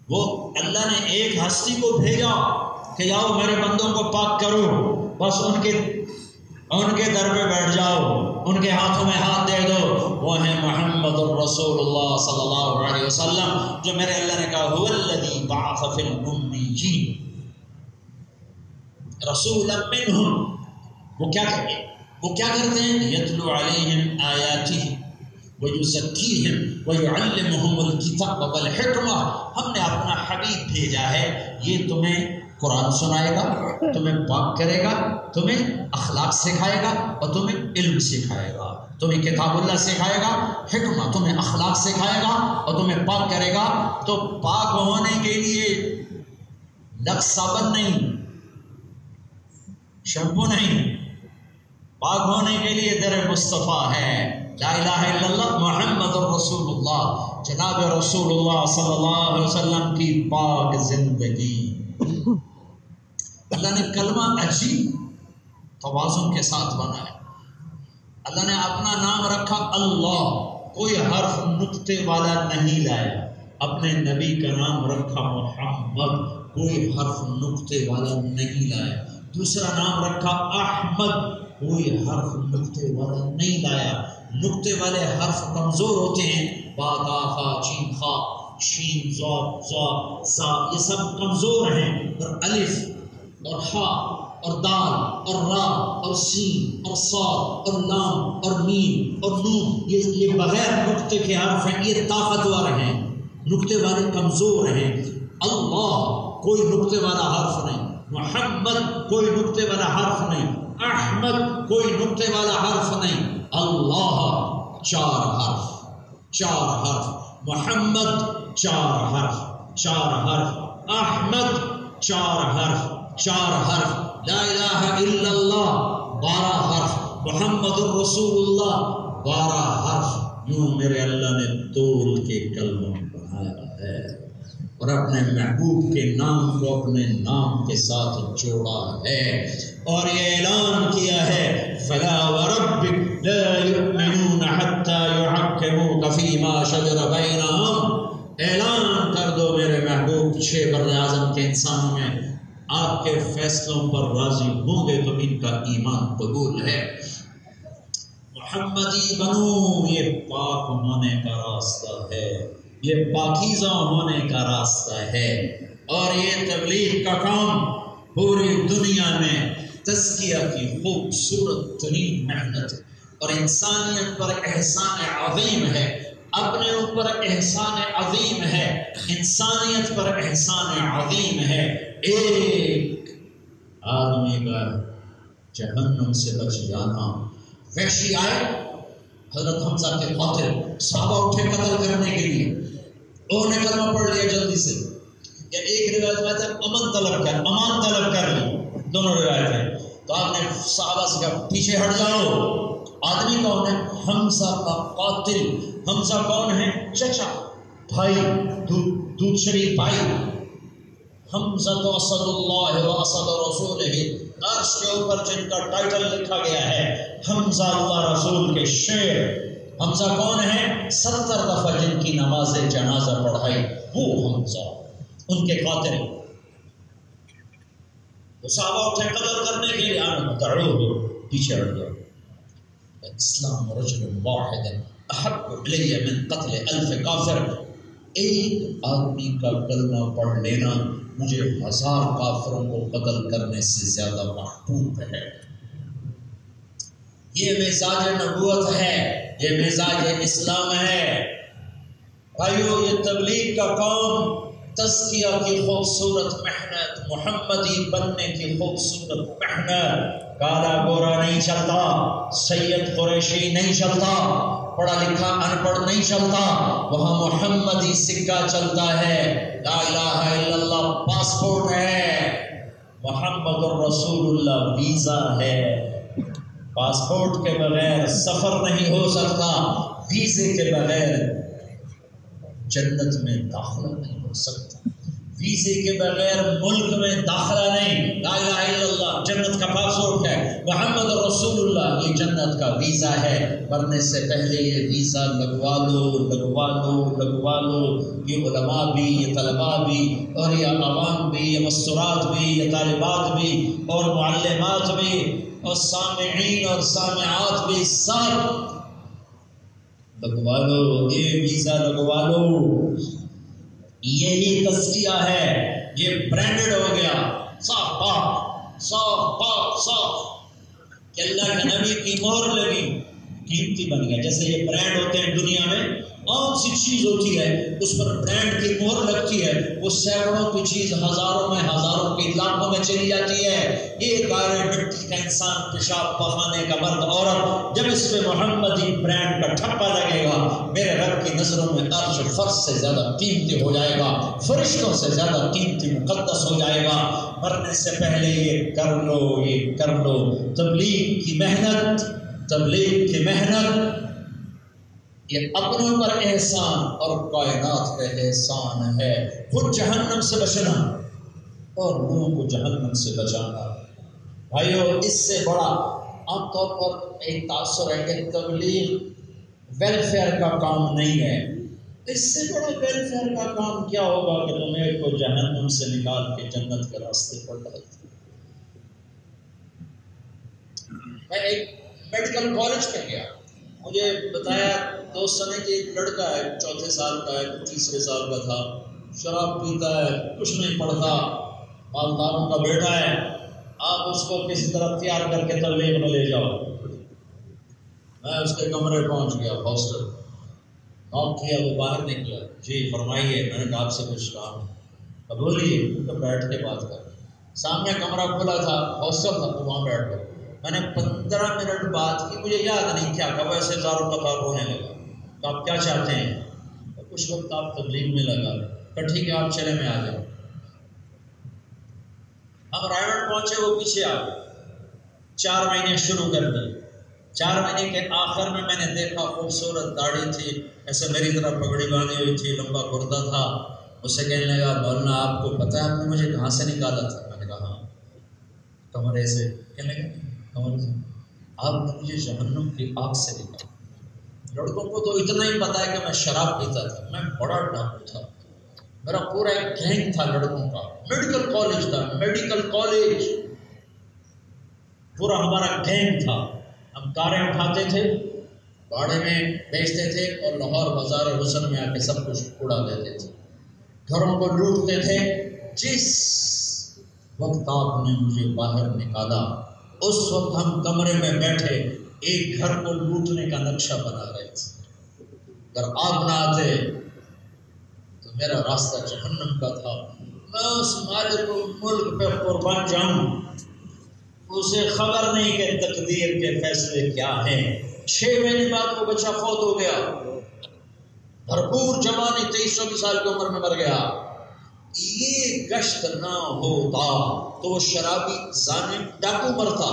وہ اللہ نے ایک ہستی کو بھیجا کہ جاؤ میرے بندوں کو پاک کرو، بس ان کے در پہ بیٹھ جاؤ، ان کے ہاتھوں میں ہاتھ دے دو. وہ ہیں محمد الرسول اللہ صلی اللہ علیہ وسلم، جو میرے اللہ نے کہا هو الذی بعث فی الامیین رسولا منہم. وہ کیا کرتے ہیں؟ یتلو علیہم آیاتہ وَيُزَكِّيهِمْ وَيُعَلِّمُهُمُ الْكِتَابَ وَالْحِکْمَةَ. ہم نے اپنا حبیب بھیجا ہے، یہ تمہیں قرآن سنائے گا، تمہیں پاک کرے گا، تمہیں اخلاق سکھائے گا اور تمہیں علم سکھائے گا. تمہیں کتاب اللہ سکھائے گا، حکمہ تمہیں اخلاق سکھائے گا اور تمہیں پاک کرے گا. تو پاک ہونے کے لیے لکس صابن نہیں، شیمپو نہیں، پاک ہونے کے لیے در مصطفیٰ ہے. لا الہ الا اللہ محمد الرسول اللہ، جناب رسول اللہ صلی اللہ علیہ وسلم کی پاک زندگی. اللہ نے کلمہ عجیب توازن کے ساتھ بنایا. اللہ نے اپنا نام رکھا اللہ، کوئی حرف نقطے والا نہیں لایا. اپنے نبی کا نام رکھا محمد، کوئی حرف نقطے والا نہیں لایا. دوسرا نام رکھا احمد، کوئی حرف نقطے والا نہیں لایا. نقطے والے حرف کمزور ہوتے ہیں، با تا خا چین خا شین زا زا زا، یہ سب کمزور ہیں. اور الف اور ہا اور دال اور را اور سین اور صاد اور لام اور میم اور نون، یہ بغیر نقطے کے حرف ہیں، یہ طاقتور ہیں. نقطے والے کمزور ہیں. اللہ کوئی نقطے والا حرف نہیں، محمد کوئی نقطے والا حرف نہیں، احمد کوئی نقطے والا حرف نہیں. اللہ 4 حرف، 4 حرف. محمد 4 حرف، 4 حرف. احمد 4 حرف، 4 حرف. لا الہ الا اللہ 12 حرف. محمد الرسول اللہ 12 حرف. یوں میرے اللہ نے تول کے کلمہ بنایا ہے اور اپنے محبوب کے نام کو اپنے نام کے ساتھ جوڑا ہے اور یہ اعلان کیا ہے فلا وربک لا يؤمنون حتى يحكموك فيما شجر بينهم، اعلان کر دو میرے محبوب 6 براعظم کے انسانوں میں آپ کے فیصلوں پر راضی ہوں گے تو ان کا ایمان قبول ہے۔ محمدی بنو، یہ پاک ہونے کا راستہ ہے، یہ پاکیزہ ہونے کا راستہ ہے، اور یہ تبلیغ کا کام پوری دنیا میں تزکیہ کی خوبصورت ترین محنت اور انسانیت پر احسان عظیم ہے، اپنے اوپر احسان عظیم ہے، انسانیت پر احسان عظیم ہے۔ ایک آدمی کا جہنم سے بچ جانا۔ وحشی آئے، حضرت حمزہ کے قاتل، صحابہ اٹھے قتل کرنے کے لیے، انہوں نے کلمہ پڑھ لیا جلدی سے، یا ایک روایت میں تھا امان طلب کر لی، دونوں روایت ہیں۔ تو آپ نے صحابہ سے کہا پیچھے ہٹ جاؤ۔ آدمی کون ہے؟ حمزہ کا قاتل۔ حمزہ کون ہے؟ چچا، بھائی، دودھ شریف بھائی۔ حمزہ تو اسد اللہ و اسد رسولہ، عرش کے اوپر جن کا ٹائٹل لکھا گیا ہے حمزہ اللہ رسول کے شیر۔ حمزہ کون ہے؟ 70 دفعہ جن کی نماز جنازہ پڑھائی، وہ حمزہ، ان کے قاتل۔ وہ صحابہ اٹھے قتل کرنے کے لیے، دعوہ پیچھے ہٹ گیا۔ اسلام رجل واحد احب الی من قتل 1000 کافر، ایک آدمی کا کلمہ پڑھ لینا مجھے 1000 کافروں کو قتل کرنے سے زیادہ محبوب ہے۔ یہ مزاج نبوت ہے، یہ مزاج اسلام ہے۔ بھائیو، یہ تبلیغ کا کام، تزکیہ کی خوبصورت محنت، محمدی بننے کی خوبصورت محنت۔ کالا گورا نہیں چلتا، سید قریشی نہیں چلتا، پڑھا لکھا ان پڑھ نہیں چلتا، وہاں محمدی سکہ چلتا ہے۔ لا الہ الا اللہ پاسپورٹ ہے، محمد الرسول اللہ ویزا ہے۔ پاسپورٹ کے بغیر سفر نہیں ہو سکتا، ویزے کے بغیر جنت میں داخلہ نہیں ہو سکتا، ویزے کے بغیر ملک میں داخلہ نہیں۔ لا الہ الا اللہ جنت کا پاسپورٹ ہے، محمد رسول اللہ یہ جنت کا ویزا ہے۔ مرنے سے پہلے یہ ویزا لگوا لو۔ یہ علماء بھی، یہ طلباء بھی، اور یہ عوام بھی، یہ مستورات بھی، یہ طالبات بھی، اور معلمات بھی، اور سامعین اور سامعات بھی، سب لگوا لو، یہ ویزا لگوا لو۔ یہی تزکیہ ہے، یہ برانڈڈ ہو گیا، صاف کہ اللہ کے نبی کی مہر لگی، قیمتی بن گیا۔ جیسے یہ برانڈ ہوتے ہیں دنیا میں، عام سی چیز ہوتی ہے اس پر برانڈ کی مہر لگتی ہے، وہ سینکڑوں کی چیز ہزاروں کی لاکھوں میں چلی جاتی ہے۔ یہ دائرے مٹی کا انسان، پیشاب پخانے کا مرد عورت، جب اس پہ محمدی برانڈ کا ٹھپا لگے گا، میرے رب کی نظروں میں عرش فرش سے زیادہ قیمتی ہو جائے گا، فرشتوں سے زیادہ قیمتی مقدس ہو جائے گا۔ مرنے سے پہلے یہ کر لو۔ تبلیغ کی محنت یہ اپنوں پر احسان اور کائنات کا احسان ہے۔ خود جہنم سے بچنا اور لوگوں کو جہنم سے بچانا۔ بھائیو، اس سے بڑا عام طور پر ایک تاثر ہے کہ تبلیغ ویلفیئر کا کام نہیں ہے۔ اس سے بڑا ویلفیئر کا کام کیا ہوگا کہ تمہیں کو جہنم سے نکال کے جنت کے راستے پر ڈال دیں۔ میں ایک میڈیکل کالج میں گیا، مجھے بتایا دوست نے کہ ایک لڑکا ہے، 4 سال کا ہے، 3 سال کا تھا، شراب پیتا ہے، کچھ نہیں پڑھتا، مالداروں کا بیٹا ہے، آپ اس کو کسی طرح تیار کر کے تبلیغ میں لے جاؤ۔ میں اس کے کمرے پہنچ گیا، ہاسٹل نوک کیا، وہ باہر نکلا، جی فرمائیے، میں نے کہا آپ سے کچھ کام ہے، بولیے، تو بیٹھ کے بات کر۔ سامنے کمرہ کھلا تھا، ہاسٹل تھا، تو وہاں بیٹھ گیا۔ میں نے 15 منٹ بات کی، مجھے یاد نہیں کیا کہا، ویسے زاروں کا ہونے لگا۔ تو آپ کیا چاہتے ہیں؟ کچھ وقت آپ تبلیغ میں لگا، کہ ٹھیک ہے آپ چلے، میں آ جاؤں۔ ہم رائے پہنچے، وہ پیچھے آ گئے۔ 4 مہینے شروع کر دیے۔ 4 مہینے کے آخر میں نے دیکھا خوبصورت داڑھی تھی، ایسے میری طرح پگڑی باندھی ہوئی تھی، لمبا کرتا تھا۔ اسے کہنے لگا مولانا آپ کو پتہ ہے آپ نے مجھے کہاں سے نکالا تھا؟ میں نے کہا ہاں، کمرے سے۔ کہنے لگا کمرے سے؟ آپ نے مجھے جہنم کی آگ سے نکالا۔ لڑکوں کو تو اتنا ہی پتا ہے کہ میں شراب پیتا تھا، میں بڑا ڈاکو تھا، میرا پورا ایک گینگ تھا لڑکوں کا، میڈیکل کالج تھا، میڈیکل کالج پورا ہمارا گینگ تھا۔ ہم کاریں اٹھاتے تھے، باڑے میں بیچتے تھے اور لاہور بازار حسن میں آ کے سب کچھ اڑا دیتے تھے، گھروں کو لوٹتے تھے۔ جس وقت آپ نے مجھے باہر نکالا اس وقت ہم کمرے میں بیٹھے ایک گھر کو لوٹنے کا نقشہ بنا رہے تھے۔ اگر آپ نہ آتے تو میرا راستہ جہنم کا تھا۔ میں اس مالک ملک پہ قربان جاؤں، اسے خبر نہیں کہ تقدیر کے فیصلے کیا ہیں۔ 6 مہینے بعد وہ بچہ فوت ہو گیا، بھرپور جوانی، 23 سال کی عمر میں مر گیا۔ یہ گشت نہ ہوتا تو وہ شرابی ظالم ڈاکو مرتا۔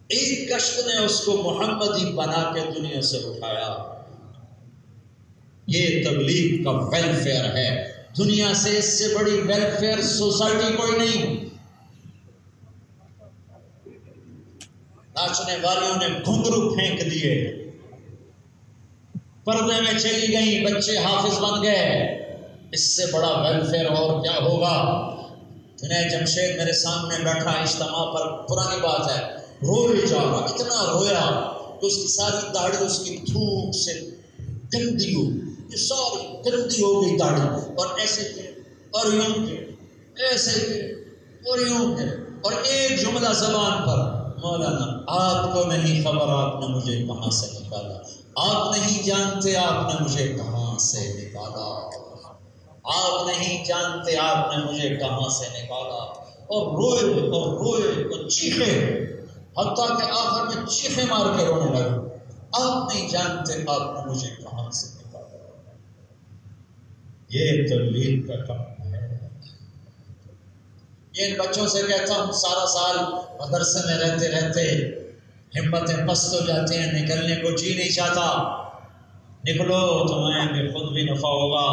ایک گشت نے اس کو محمدی بنا کے دنیا سے اٹھایا۔ یہ تبلیغ کا ویلفیئر ہے، دنیا سے اس سے بڑی ویلفیئر سوسائٹی کوئی نہیں۔ ناچنے والیوں نے گھنگرو پھینک دیے، پردے میں چلی گئیں، بچے حافظ بن گئے۔ اس سے بڑا ویلفیئر اور کیا ہوگا؟ جنید جمشید میرے سامنے بیٹھا اجتماع پر، پرانی بات ہے، روئے جا رہا، اتنا رویا کہ اس کی ساری داڑھی اس کی تھوک سے گندی ہو، یہ ساری گندی ہو گئی داڑھی، اور ایسے کے اور یوں کے، ایسے کے اور یوں کے، اور ایک جملہ زبان پر، مولانا آپ کو نہیں خبر آپ نے مجھے کہاں سے نکالا، آپ نہیں جانتے آپ نے مجھے کہاں سے نکالا، آپ نہیں جانتے آپ نے مجھے کہاں سے نکالا۔ اور روئے اور چیخے، حتیٰ کہ آخر میں چیخے مار کے رونے لگے، آپ نہیں جانتے آپ نے مجھے کہاں سے نکالا۔ یہ تبلیغ کا کام ہے۔ یہ ان بچوں سے کہتا ہوں، سارا سال مدرسے میں رہتے رہتے ہمتیں پست ہو جاتی ہیں، نکلنے کو جی نہیں چاہتا۔ نکلو، تمہیں بھی خود بھی نفع ہوگا،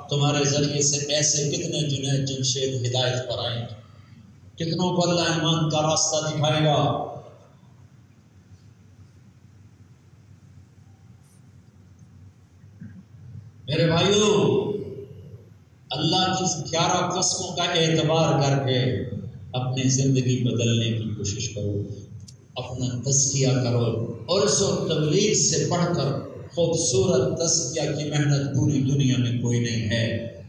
تمہارے ذریعے سے ایسے کتنے جنید جمشید ہدایت پر آئیں گے، کتنوں کو اللہ ایمان کا راستہ دکھائے گا۔ میرے بھائیو، اللہ کی 11 قسموں کا اعتبار کر کے اپنی زندگی بدلنے کی کوشش کرو، اپنا تزکیہ کرو، اور اس وقت تبلیغ سے پڑھ کر خوبصورت تزکیہ کی محنت پوری دنیا میں کوئی نہیں ہے،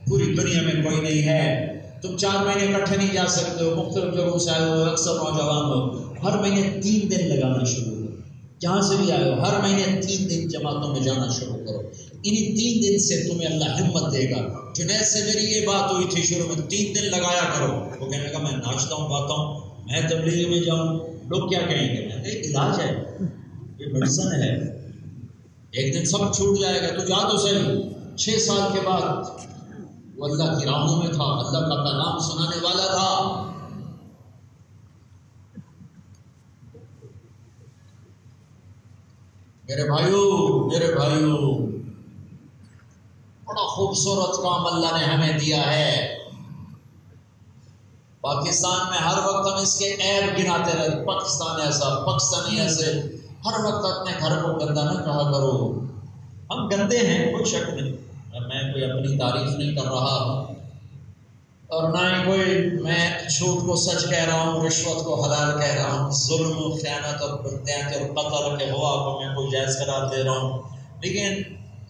پوری دنیا میں کوئی نہیں ہے۔ تم 4 مہینے اکٹھے نہیں جا سکتے ہو، مختلف جگہوں سے آئے ہو، اکثر نوجوان ہو، ہر مہینے 3 دن لگانا شروع کرو، جہاں سے بھی آئے ہو ہر مہینے 3 دن جماعتوں میں جانا شروع کرو۔ انہی 3 دن سے تمہیں اللہ ہمت دے گا۔ جنید سے میری یہ بات ہوئی تھی شروع میں، 3 دن لگایا کرو۔ وہ کہنے لگا میں ناچتا ہوں، گاتا ہوں، میں تبلیغ میں جاؤں، لوگ کیا کہیں گے؟ میں کہ علاج ہے، یہ میڈیسن ہے، ایک دن سب چھوٹ جائے گا، تو جا تو صحیح۔ 6 سال کے بعد وہ اللہ کی راہوں میں تھا، اللہ کا پیغام سنانے والا تھا۔ میرے بھائیو، بڑا خوبصورت کام اللہ نے ہمیں دیا ہے۔ پاکستان میں ہر وقت ہم اس کے عیب گناتے رہتے، پاکستان ایسا، پاکستانی ایسے، ہر وقت اپنے گھر کو گندا نہ کہا کرو۔ ہم گندے ہیں، کوئی شک نہیں، میں کوئی اپنی تعریف نہیں کر رہا ہوں، اور نہ ہی کوئی میں جھوٹ کو سچ کہہ رہا ہوں، رشوت کو حلال کہہ رہا ہوں، ظلم و خیانت اور بدعت اور قتل کے ہوا کو میں کوئی جائز قرار دے رہا ہوں، لیکن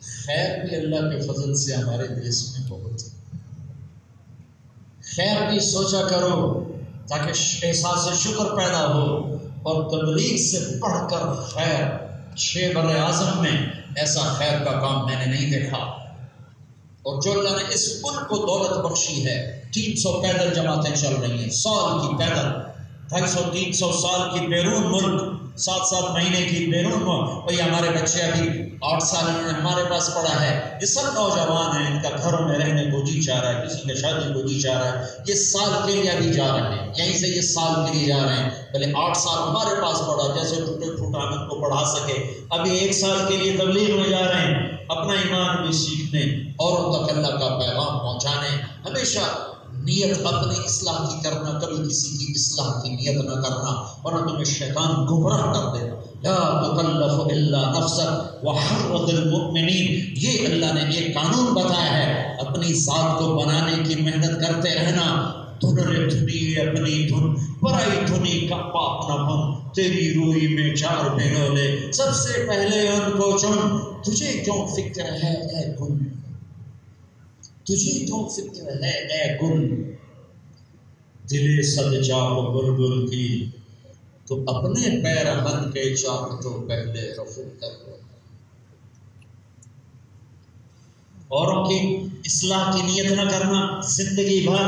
خیر بھی اللہ کے فضل سے ہمارے دیش میں بہت ہے۔ خیر بھی سوچا کرو تاکہ احساس شکر پیدا ہو، اور تبلیغ سے بڑھ کر خیر 6 بر اعظم میں ایسا خیر کا کام میں نے نہیں دیکھا۔ اور جو اللہ نے اس ملک کو دولت بخشی ہے، 300 پیدل جماعتیں چل رہی ہیں، سال کی پیدل، 250-300 سال کی بیرون ملک، 7 مہینے کی بیرون ملک، اور یہ ہمارے بچے ابھی 8 سال ہمارے پاس پڑا ہے، یہ سب نوجوان ہیں، ان کا گھروں میں رہنے کو جی چاہ رہا ہے، کسی کا شادی کو جی چاہ رہا ہے، یہ سال کے لیے ابھی جا رہے ہیں، یہیں سے یہ سال کے لیے جا رہے ہیں، پہلے 8 سال ہمارے پاس پڑا، جیسے ٹوٹے پھوٹا ہم ان کو پڑھا سکے، ابھی 1 سال کے لیے تبلیغ میں جا رہے ہیں، اپنا ایمان بھی سیکھنے، اوروں تک اللہ کا پیغام پہنچانے۔ ہمیشہ نیت اپنے اصلاح کی کرنا، کبھی کسی کی اصلاح کی نیت نہ کرنا، ورنہ تمہیں شیطان گمراہ کر دے گا۔ لا تکلف الا نفسک وحرض المؤمنین، یہ اللہ نے ایک قانون بتایا ہے، اپنی ذات کو بنانے کی محنت کرتے رہنا۔ دھنرے دھنی اپنی دھن، پرائی دھنی کا پاپ نہ بن، تیری روئی میں چار بھگولے، سب سے پہلے ان کو چن۔ تجھے کیوں فکر ہے اے گل، تجھے کیوں فکر ہے اے گل، دل صد چاک بلبل کی، تو اپنے پیرہن کے چاک تو پہلے رفو کر لو۔ اوروں کی اصلاح کی نیت نہ کرنا زندگی بھر،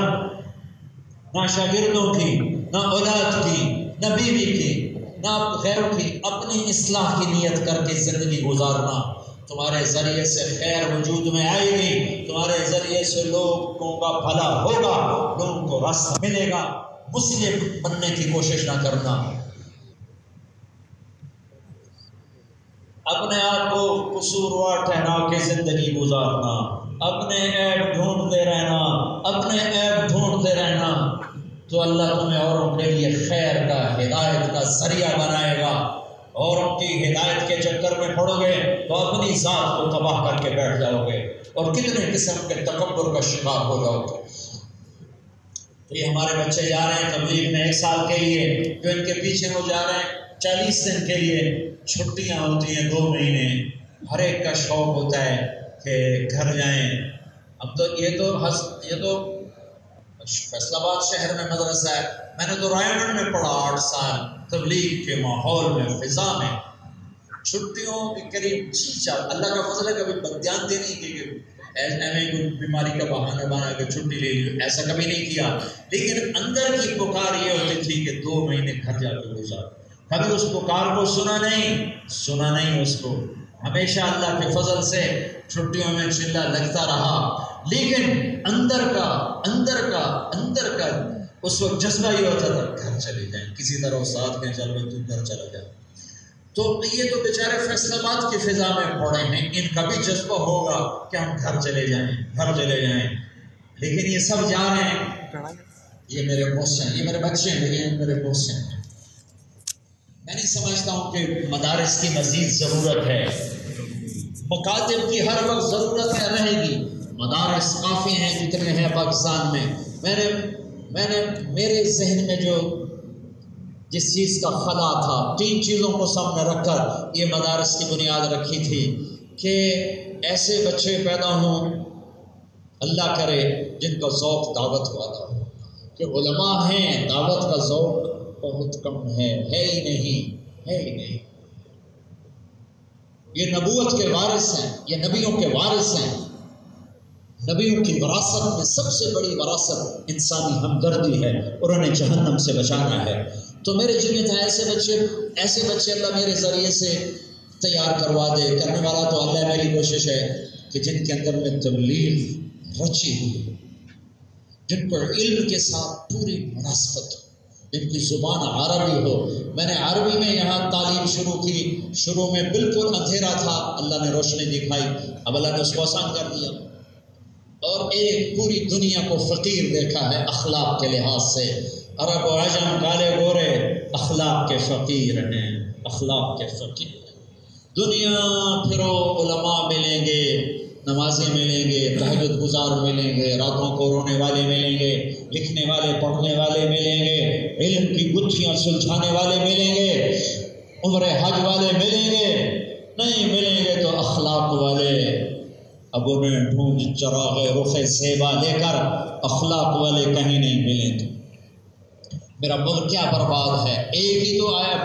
نہ شاگردوں کی، نہ اولاد کی، نہ بیوی کی، نہ غیروں کی، اپنی اصلاح کی نیت کر کے زندگی گزارنا۔ تمہارے ذریعے سے خیر وجود میں آئے گی، تمہارے ذریعے سے لوگوں کا بھلا ہوگا، لوگوں کو راستہ ملے گا۔ مسلم بننے کی کوشش نہ کرنا، اپنے آپ کو قصوروار ٹھہرا کے زندگی گزارنا، اپنے عیب ڈھونڈتے رہنا، اپنے عیب ڈھونڈتے رہنا، تو اللہ تمہیں اوروں کے لیے خیر کا، ہدایت کا ذریعہ بنائے گا۔ اوروں کی ہدایت کے چکر میں پڑو گے تو اپنی ذات کو تباہ کر کے بیٹھ جاؤ گے، اور کتنے قسم کے تکبر کا شکار ہو جاؤ گے۔ تو یہ ہمارے بچے جا رہے ہیں تبلیغ میں 1 سال کے لیے، جو ان کے پیچھے وہ جا رہے ہیں 40 دن کے لیے، چھٹیاں ہوتی ہیں 2 مہینے، ہر ایک کا شوق ہوتا ہے کہ گھر جائیں۔ اب تو یہ تو فیصل آباد شہر میں مدرسہ ہے، میں نے تو رائے میں پڑھا 8 سال، تبلیغ کے ماحول میں، فضا میں، چھٹیوں کے قریب اللہ کا فضل ہے، کبھی بدیان نہیں کی کہ کوئی بیماری کا بہانہ بنا کے چھٹی لے لی، ایسا کبھی نہیں کیا، لیکن اندر کی پکار یہ ہوتی تھی کہ 2 مہینے گھر جا کے گزار۔ کبھی اس پکار کو سنا نہیں اس کو، ہمیشہ اللہ کے فضل سے چھٹیوں میں چلا لگتا رہا، لیکن اندر کا اس وقت جذبہ یہ ہوتا تھا گھر چلے جائیں، کسی طرح استاد کہیں چل بھائی تو گھر چلا جائے۔ تو یہ تو بیچارے فیصل آباد کی فضا میں پڑے ہیں، ان کا بھی جذبہ ہوگا کہ ہم گھر چلے جائیں، لیکن یہ سب جا رہے ہیں، یہ میرے بوس ہیں، یہ میرے بچے ہیں، یہ میرے بوس ہیں۔ میں نہیں سمجھتا ہوں کہ مدارس کی مزید ضرورت ہے، مکاتب کی ہر وقت ضرورت رہے گی، مدارس کافی ہیں جتنے ہیں پاکستان میں۔ میں نے میرے ذہن میں جس چیز کا خلا تھا، 3 چیزوں کو سامنے رکھ کر یہ مدارس کی بنیاد رکھی تھی کہ ایسے بچے پیدا ہوں، اللہ کرے، جن کا ذوق دعوت والا ہو، کہ علماء ہیں، دعوت کا ذوق بہت کم ہے ہی نہیں۔ یہ نبوت کے وارث ہیں، یہ نبیوں کے وارث ہیں۔ نبیوں کی وراثت میں سب سے بڑی وراثت انسانی ہمدردی ہے، اور انہیں جہنم سے بچانا ہے۔ تو میرے جن میں ایسے بچے اللہ میرے ذریعے سے تیار کروا دے، کرنے والا تو اللہ، میری کوشش ہے کہ جن کے اندر میں تبلیغ رچی ہوئی، جن پر علم کے ساتھ پوری مناسبت ہو، جن کی زبان عربی ہو۔ میں نے عربی میں یہاں تعلیم شروع کی، شروع میں بالکل اندھیرا تھا، اللہ نے روشنی دکھائی، اب اللہ نے اس کو آسان کر دیا، اور ایک پوری دنیا کو فقیر دیکھا ہے اخلاق کے لحاظ سے۔ عرب و عجم، کالے گورے، اخلاق کے فقیر ہیں، اخلاق کے فقیر۔ دنیا پھرو، علماء ملیں گے، نمازی ملیں گے، تہجد گزار ملیں گے، راتوں کو رونے والے ملیں گے، لکھنے والے پڑھنے والے ملیں گے، علم کی گتھیاں سلجھانے والے ملیں گے، عمر حج والے ملیں گے، نہیں ملیں گے تو اخلاق والے۔ اب انہیں ڈھونڈ چراغ رخ زیبا لے کر اخلاق والے کہیں نہیں ملیں گے۔ میرا ملک کیا برباد ہے، ایک ہی تو آیا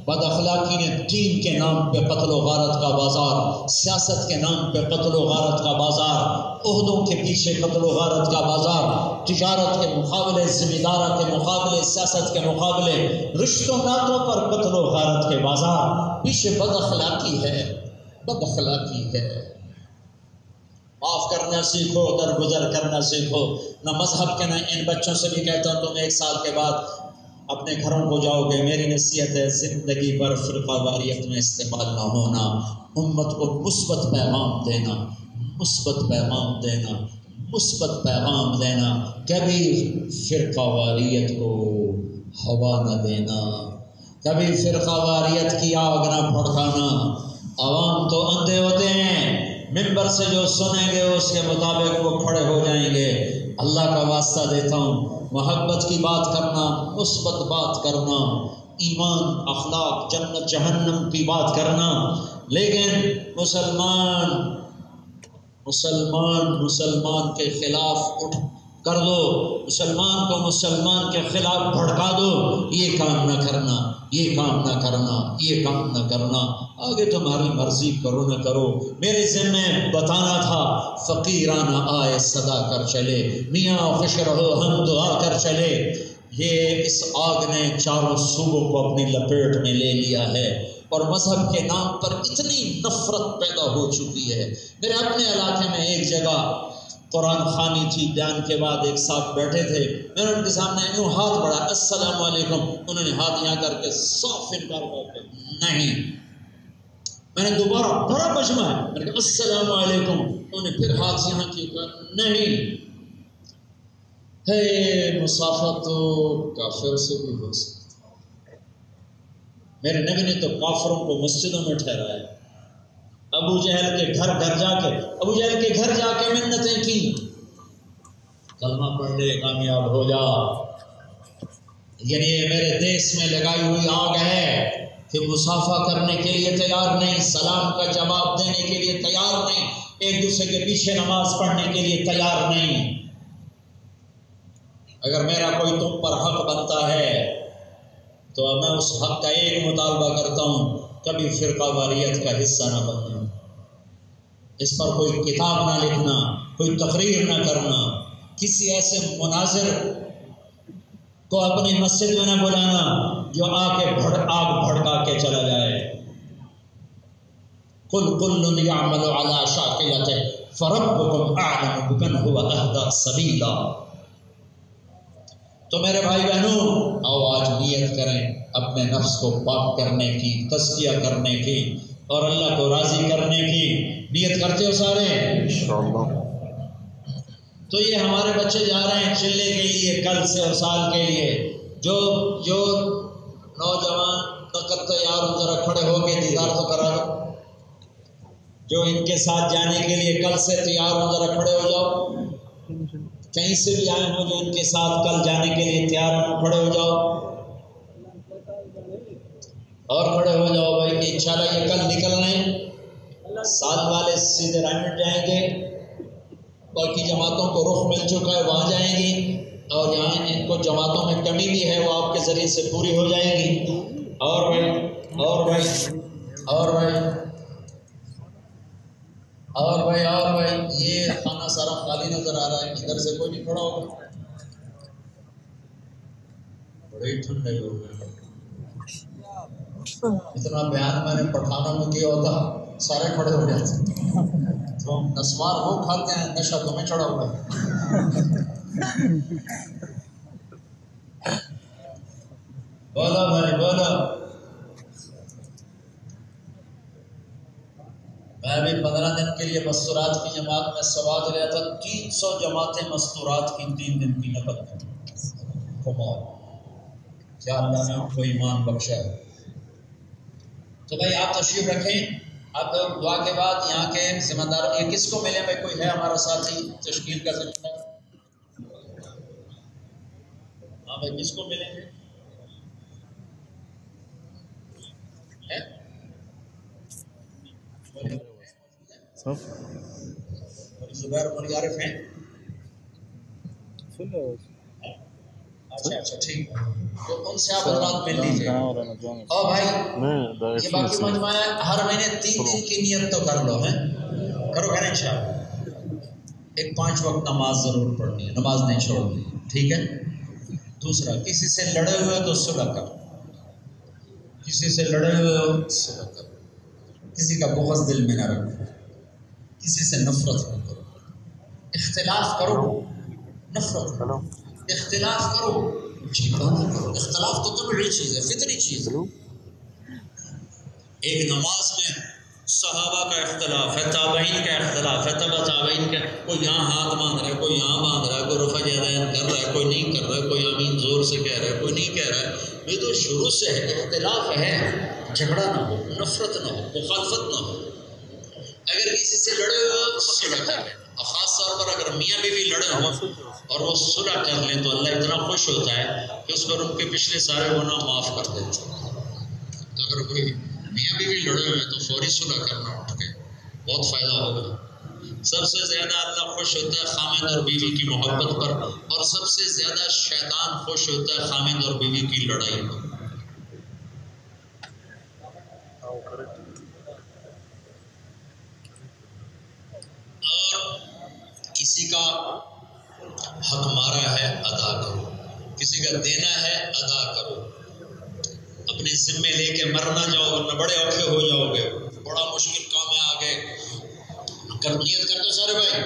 بداخلاقی نے دین کے نام پہ قتل و غارت کا بازار، سیاست کے نام پہ قتل و غارت کا بازار، عہدوں کے پیچھے قتل و غارت کا بازار، تجارت کے مقابلے، ذمہ داری کے مقابلے، سیاست کے مقابلے، رشتوں ناتوں پر قتل و غارت کے بازار، پیچھے بد اخلاقی ہے۔ معاف کرنا سیکھو، درگزر کرنا سیکھو۔ نہ مذہب کے، نہ ان بچوں سے بھی کہتا ہوں تم 1 سال کے بعد اپنے گھروں کو جاؤ گے، میری نصیحت ہے زندگی پر فرقہ واریت میں استعمال نہ ہونا، امت کو مثبت پیغام دینا، مثبت پیغام دینا، کبھی فرقہ واریت کو ہوا نہ دینا، کبھی فرقہ واریت کی آگ نہ بھڑکانا۔ عوام تو اندھے ہوتے ہیں، منبر سے جو سنیں گے اس کے مطابق وہ کھڑے ہو جائیں گے۔ اللہ کا واسطہ دیتا ہوں، محبت کی بات کرنا، مثبت بات کرنا، ایمان، اخلاق، جنت جہنم کی بات کرنا، لیکن مسلمان کے خلاف اٹھ کر دو، مسلمان کو مسلمان کے خلاف بھڑکا دو، یہ کام نہ کرنا، یہ کام نہ کرنا، یہ کام نہ کرنا، آگے تمہاری مرضی کرو نہ کرو، میرے ذمہ بتانا تھا۔ فقیرانہ آئے صدا کر چلے، میاں خوش رہو ہم دعا کر چلے۔ یہ اس آگ نے چاروں صوبوں کو اپنی لپیٹ میں لے لیا ہے، اور مذہب کے نام پر اتنی نفرت پیدا ہو چکی ہے۔ میرے اپنے علاقے میں ایک جگہ قرآن خوانی تھی، بیان کے بعد ایک صاحب بیٹھے تھے، میں نے ان کے سامنے یوں ہاتھ بڑھایا، السلام علیکم، انہوں نے ہاتھ یہاں کر کے صاف انکار کر کے نہیں، میں نے دوبارہ بڑا مجمع ہے، میں نے کہا السلام علیکم، انہوں نے پھر ہاتھ یہاں کیا، نہیں۔ ہے مسافہ تو کافر سے بھی ہو سکتا، میرے نبی نے تو کافروں کو مسجدوں میں ٹھہرایا، ابو جہل کے گھر جا کے منتیں کی، کلمہ پڑھ لے کامیاب ہو جا۔ یعنی یہ میرے دیس میں لگائی ہوئی آگ ہے کہ مسافہ کرنے کے لیے تیار نہیں، سلام کا جواب دینے کے لیے تیار نہیں، ایک دوسرے کے پیچھے نماز پڑھنے کے لیے تیار نہیں۔ اگر میرا کوئی تم پر حق بنتا ہے تو میں اس حق کا ایک مطالبہ کرتا ہوں، کبھی فرقہ واریت کا حصہ نہ بننا، اس پر کوئی کتاب نہ لکھنا، کوئی تقریر نہ کرنا، کسی ایسے مناظر کو اپنی مسجد میں نہ بلانا جو آگ بھڑکا کے چلا جائے۔ قل کل یعمل علی شاکلتہ فربکم اعلم بمن هو اہدی سبیلا۔ تو میرے بھائی بہنوں، آؤ آج نیت کریں اپنے نفس کو پاک کرنے کی، تزکیہ کرنے کی، اور اللہ کو راضی کرنے کی۔ نیت کرتے ہو سارے؟ انشاءاللہ۔ تو یہ ہمارے بچے جا رہے ہیں چلے کے لیے، کل سے اور سال کے لیے۔ جو نوجوان کرتے یار ذرا کھڑے ہو کے دیدار تو کرا دو، جو ان کے ساتھ جانے کے لیے کل سے تیار ہو ذرا کھڑے ہو جاؤ، کہیں سے بھی آئے ہو جو ان کے ساتھ کل جانے کے لیے تیار ہو، کھڑے ہو جاؤ اور کھڑے ہو جاؤ بھائی، انشاءاللہ یہ کل نکل رہے ہیں، سال والے سیدھے رائمنڈ جائیں گے، باقی جماعتوں کو رخ مل چکا ہے وہاں جائیں گی، اور جہاں ان کو جماعتوں میں کمی بھی ہے وہ آپ کے ذریعے سے پوری ہو جائے گی۔ اور بھائی اور بھائی اور بھائی اور بھائی اور بھائی، یہ خانہ سارا خالی نظر آ رہا ہے، ادھر سے کوئی نہیں کھڑا ہوگا، بڑے ہی ٹھنڈے ہو گئے۔ اتنا بیان میں نے پٹھانوں میں کیا ہوتا سارے کھڑے ہو جاتے، تو ہم نسوار وہ کھاتے ہیں، نشہ تمہیں چڑھا ہوا ہے۔ بولا بھائی بولا۔ میں ابھی 15 دن کے لیے مستورات کی جماعت میں سواد لیا تھا، 300 جماعتیں مستورات کی 3 دن کی نقد کمال، کیا اللہ نے ان کو ایمان بخشا ہے۔ تو بھائی آپ تشریف رکھیں، آپ دعا کے بعد یہاں کے ذمہ دار، یہ کس کو ملے بھائی، کوئی ہے ہمارا ساتھی تشکیل کا ذمہ دار؟ ہاں بھائی کس کو ملیں گے؟ زبیر مولی عارف ہیں؟ اچھا ٹھیک، تو ان سے آپ حضرات مل لیجیے۔ اور بھائی یہ باقی مجمع ہے، ہر مہینے 3 دن کی نیت تو کر لو، ہے کرو گے نا انشاءاللہ۔ ایک 5 وقت نماز ضرور پڑھنی ہے، نماز نہیں چھوڑنی، ٹھیک ہے؟ دوسرا، کسی سے لڑے ہوئے تو صلح کرو، کسی سے لڑے ہوئے ہو صلح کرو، کسی کا بغض دل میں نہ رکھو، کسی سے نفرت نہ کرو، اختلاف کرو نفرت کرو، اختلاف کرو جھگڑا نہ کرو، اختلاف تو طبیعی چیز ہے، فطری چیز ہے۔ ایک نماز میں صحابہ کا اختلاف ہے، تابعین کا اختلاف ہے، تبع تابعین کا، کوئی یہاں ہاتھ باندھ رہا ہے، کوئی یہاں باندھ رہا ہے، کوئی رفع یدین کر رہا ہے، کوئی نہیں کر رہا ہے، کوئی آمین زور سے کہہ رہا ہے، کوئی نہیں کہہ رہا ہے۔ یہ تو شروع سے ہے، اختلاف ہے، جھگڑا نہ ہو، نفرت نہ ہو، مخالفت نہ ہو۔ اگر کسی سے لڑے ہو صلح کر لیں، اور خاص طور پر اگر میاں بیوی لڑے ہوں اور وہ صلح کر لیں تو اللہ اتنا خوش ہوتا ہے کہ اس پر ان کے پچھلے سارے گناہ معاف کر دیتے ہیں۔ تو اگر کوئی میاں بیوی لڑے ہوئے تو فوری صلح کرنا اٹھ کے، بہت فائدہ ہوگا۔ سب سے زیادہ اللہ خوش ہوتا ہے خامد اور بیوی کی محبت پر، اور سب سے زیادہ شیطان خوش ہوتا ہے خامد اور بیوی کی لڑائی پر۔ اور کسی کا حق مارا ہے ادا کرو، کسی کا دینا ہے ادا کرو، اپنے ذمے لے کے مر نہ جاؤ ورنہ بڑے اوکھے ہو جاؤ گے، بڑا مشکل کام ہے آگے۔ نیت کرتے سارے بھائی۔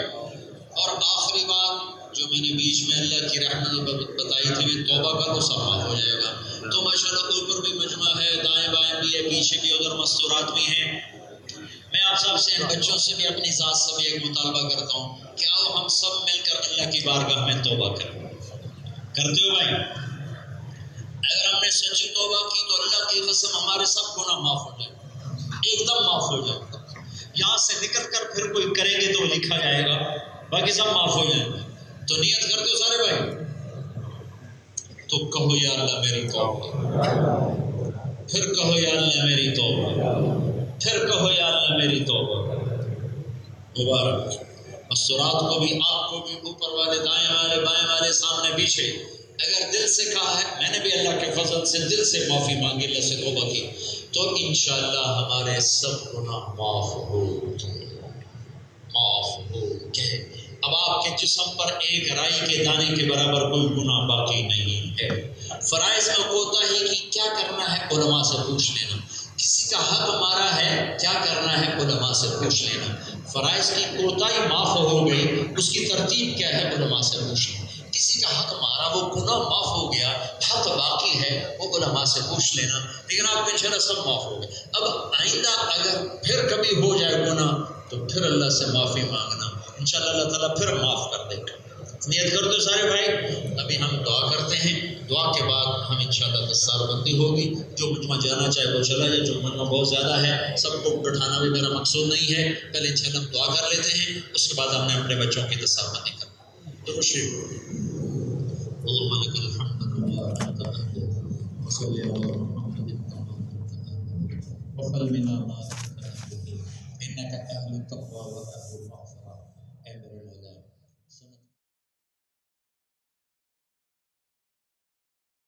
اور آخری بات جو میں نے بیچ میں اللہ کی رحمت بتائی تھی، میں توبہ کا تو سب معاف ہو جائے گا۔ تو ماشاءاللہ اوپر بھی مجمع ہے، دائیں بائیں بھی ہے، پیچھے بھی ادھر مستورات بھی ہیں۔ میں آپ سب سے، بچوں سے بھی، اپنی ذات سے بھی ایک مطالبہ کرتا ہوں کہ آؤ ہم سب مل کر اللہ کی بارگاہ میں توبہ کریں۔ کرتے ہو بھائی؟ اگر ہم نے سچی توبہ کی تو اللہ کی قسم ہمارے سب گناہ معاف ہو جائے، ایک دم معاف ہو جائے۔ یہاں سے نکل کر پھر کوئی کریں گے تو لکھا جائے گا، باقی سب معاف ہو جائیں گے۔ تو نیت کرتے ہو سارے بھائی؟ تو کہو یا اللہ میری توبہ، پھر کہو یا اللہ میری توبہ، پھر کہو یا اللہ میری توبہ۔ مبارک مستورات کو بھی، آپ کو بھی، اوپر والے، دائیں والے، بائیں والے، سامنے پیچھے، اگر دل سے کہا ہے، میں نے بھی اللہ کے فضل سے دل سے معافی مانگی، اللہ سے توبہ کی، تو انشاءاللہ ہمارے سب گناہ معاف ہو گئے۔ اب آپ کے جسم پر ایک رائی کے دانے کے برابر کوئی گناہ باقی نہیں ہے۔ فرائض میں کوتاہی کی کیا کرنا ہے علماء سے پوچھ لینا، کسی کا حق مارا ہے کیا کرنا ہے علماء سے پوچھ لینا، فرائض کی کوتاہی معاف ہو گئی اس کی ترتیب کیا ہے علماء سے پوچھ لینا، کسی کا حق مارا وہ گناہ معاف ہو گیا، حق باقی ہے وہ علماء سے پوچھ لینا، لیکن آپ کے انشاءاللہ سب معاف ہو گئے۔ اب آئندہ اگر پھر کبھی ہو جائے گناہ تو پھر اللہ سے معافی مانگنا، انشاءاللہ اللہ تعالیٰ پھر معاف کر دے گا۔ نیت کر دو سارے بھائی۔ ابھی ہم دعا کرتے ہیں، دعا کے بعد ہم انشاءاللہ دستار بندی ہوگی، جو مجمع جانا چاہے وہ چلا جائے، جو مجمع بہت زیادہ ہے سب کو بٹھانا بھی میرا مقصود نہیں ہے، پہلے انشاءاللہ ہم دعا کر لیتے ہیں، اس کے بعد ہم نے اپنے بچوں کی دستار بندی کرنا۔ تو شریف اللہم لک الحمد وصلی علی محمد وفل منا ما انک اہل التقوی و اہل المغفرۃ۔